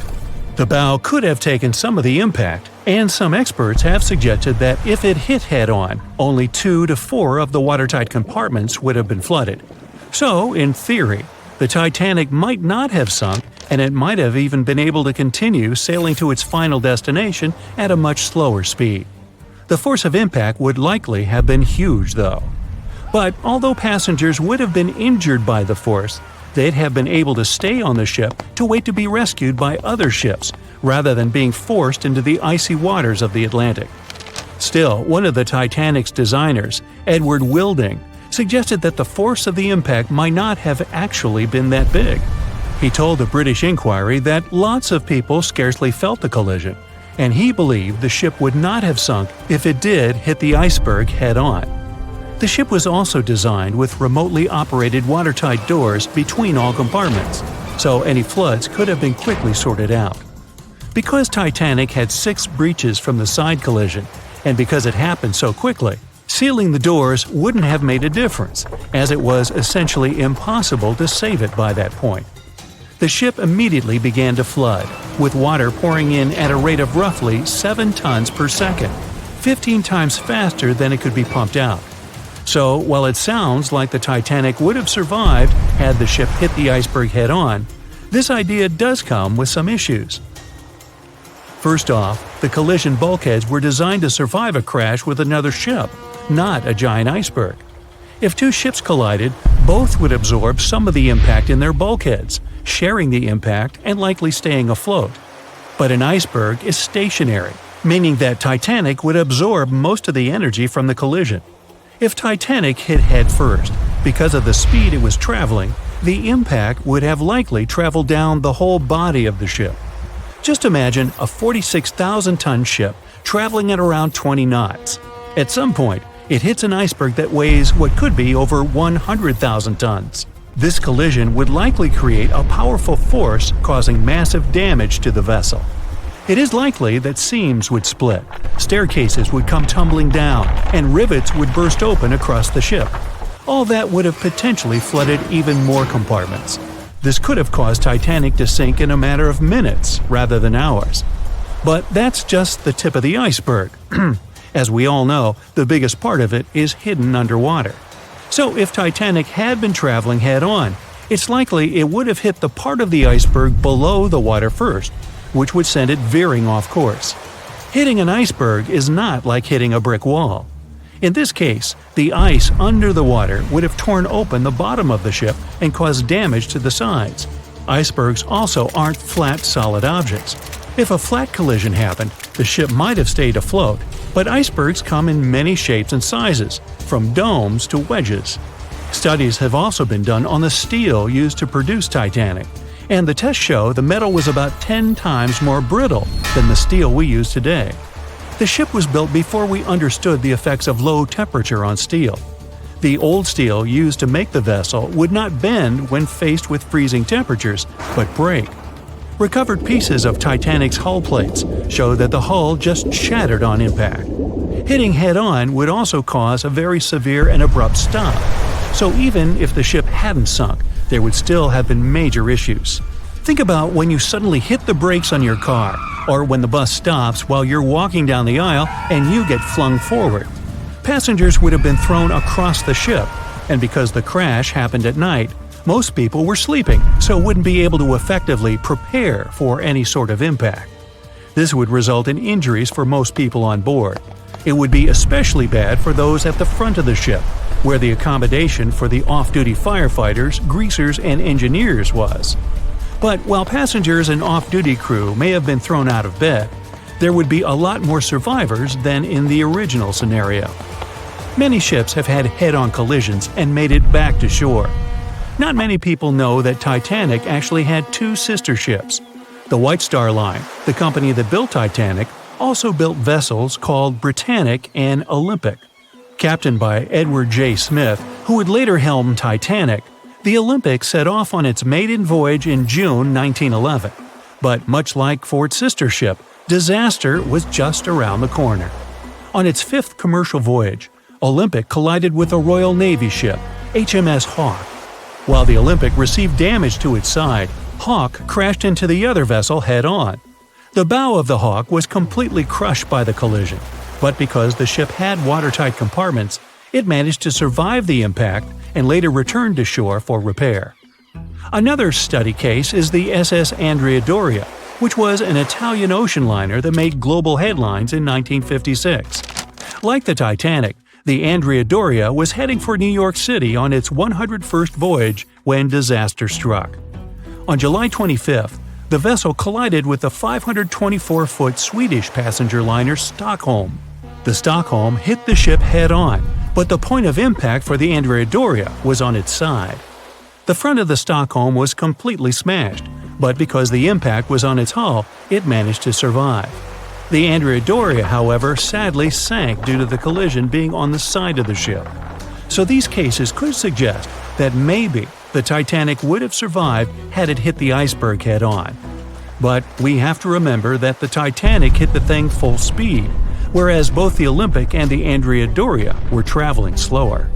The bow could have taken some of the impact, and some experts have suggested that if it hit head-on, only 2 to 4 of the watertight compartments would have been flooded. So, in theory, the Titanic might not have sunk, and it might have even been able to continue sailing to its final destination at a much slower speed. The force of impact would likely have been huge, though. But although passengers would have been injured by the force, they'd have been able to stay on the ship to wait to be rescued by other ships, rather than being forced into the icy waters of the Atlantic. Still, one of the Titanic's designers, Edward Wilding, suggested that the force of the impact might not have actually been that big. He told the British Inquiry that lots of people scarcely felt the collision, and he believed the ship would not have sunk if it did hit the iceberg head-on. The ship was also designed with remotely operated watertight doors between all compartments, so any floods could have been quickly sorted out. Because Titanic had 6 breaches from the side collision, and because it happened so quickly, sealing the doors wouldn't have made a difference, as it was essentially impossible to save it by that point. The ship immediately began to flood, with water pouring in at a rate of roughly 7 tons per second, 15 times faster than it could be pumped out. So, while it sounds like the Titanic would have survived had the ship hit the iceberg head-on, this idea does come with some issues. First off, the collision bulkheads were designed to survive a crash with another ship, not a giant iceberg. If 2 ships collided, both would absorb some of the impact in their bulkheads, sharing the impact and likely staying afloat. But an iceberg is stationary, meaning that Titanic would absorb most of the energy from the collision. If Titanic hit head first, because of the speed it was traveling, the impact would have likely traveled down the whole body of the ship. Just imagine a 46,000-ton ship traveling at around 20 knots. At some point, it hits an iceberg that weighs what could be over 100,000 tons. This collision would likely create a powerful force causing massive damage to the vessel. It is likely that seams would split, staircases would come tumbling down, and rivets would burst open across the ship. All that would have potentially flooded even more compartments. This could have caused Titanic to sink in a matter of minutes rather than hours. But that's just the tip of the iceberg. As we all know, the biggest part of it is hidden underwater. So if Titanic had been traveling head-on, it's likely it would have hit the part of the iceberg below the water first, which would send it veering off course. Hitting an iceberg is not like hitting a brick wall. In this case, the ice under the water would have torn open the bottom of the ship and caused damage to the sides. Icebergs also aren't flat, solid objects. If a flat collision happened, the ship might have stayed afloat, but icebergs come in many shapes and sizes, from domes to wedges. Studies have also been done on the steel used to produce Titanic, and the tests show the metal was about 10 times more brittle than the steel we use today. The ship was built before we understood the effects of low temperature on steel. The old steel used to make the vessel would not bend when faced with freezing temperatures, but break. Recovered pieces of Titanic's hull plates show that the hull just shattered on impact. Hitting head-on would also cause a very severe and abrupt stop, so even if the ship hadn't sunk, there would still have been major issues. Think about when you suddenly hit the brakes on your car, or when the bus stops while you're walking down the aisle and you get flung forward. Passengers would have been thrown across the ship, and because the crash happened at night, most people were sleeping, so wouldn't be able to effectively prepare for any sort of impact. This would result in injuries for most people on board. It would be especially bad for those at the front of the ship, where the accommodation for the off-duty firefighters, greasers, and engineers was. But while passengers and off-duty crew may have been thrown out of bed, there would be a lot more survivors than in the original scenario. Many ships have had head-on collisions and made it back to shore. Not many people know that Titanic actually had two sister ships. The White Star Line, the company that built Titanic, also built vessels called Britannic and Olympic. Captained by Edward J. Smith, who would later helm Titanic, the Olympic set off on its maiden voyage in June 1911. But much like Ford's sister ship, disaster was just around the corner. On its fifth commercial voyage, Olympic collided with a Royal Navy ship, HMS Hawke. While the Olympic received damage to its side, Hawke crashed into the other vessel head-on. The bow of the Hawke was completely crushed by the collision, but because the ship had watertight compartments, it managed to survive the impact and later returned to shore for repair. Another study case is the SS Andrea Doria, which was an Italian ocean liner that made global headlines in 1956. Like the Titanic, the Andrea Doria was heading for New York City on its 101st voyage when disaster struck. On July 25th, the vessel collided with the 524-foot Swedish passenger liner Stockholm. The Stockholm hit the ship head-on, but the point of impact for the Andrea Doria was on its side. The front of the Stockholm was completely smashed, but because the impact was on its hull, it managed to survive. The Andrea Doria, however, sadly sank due to the collision being on the side of the ship. So these cases could suggest that maybe the Titanic would have survived had it hit the iceberg head-on. But we have to remember that the Titanic hit the thing full speed, whereas both the Olympic and the Andrea Doria were traveling slower.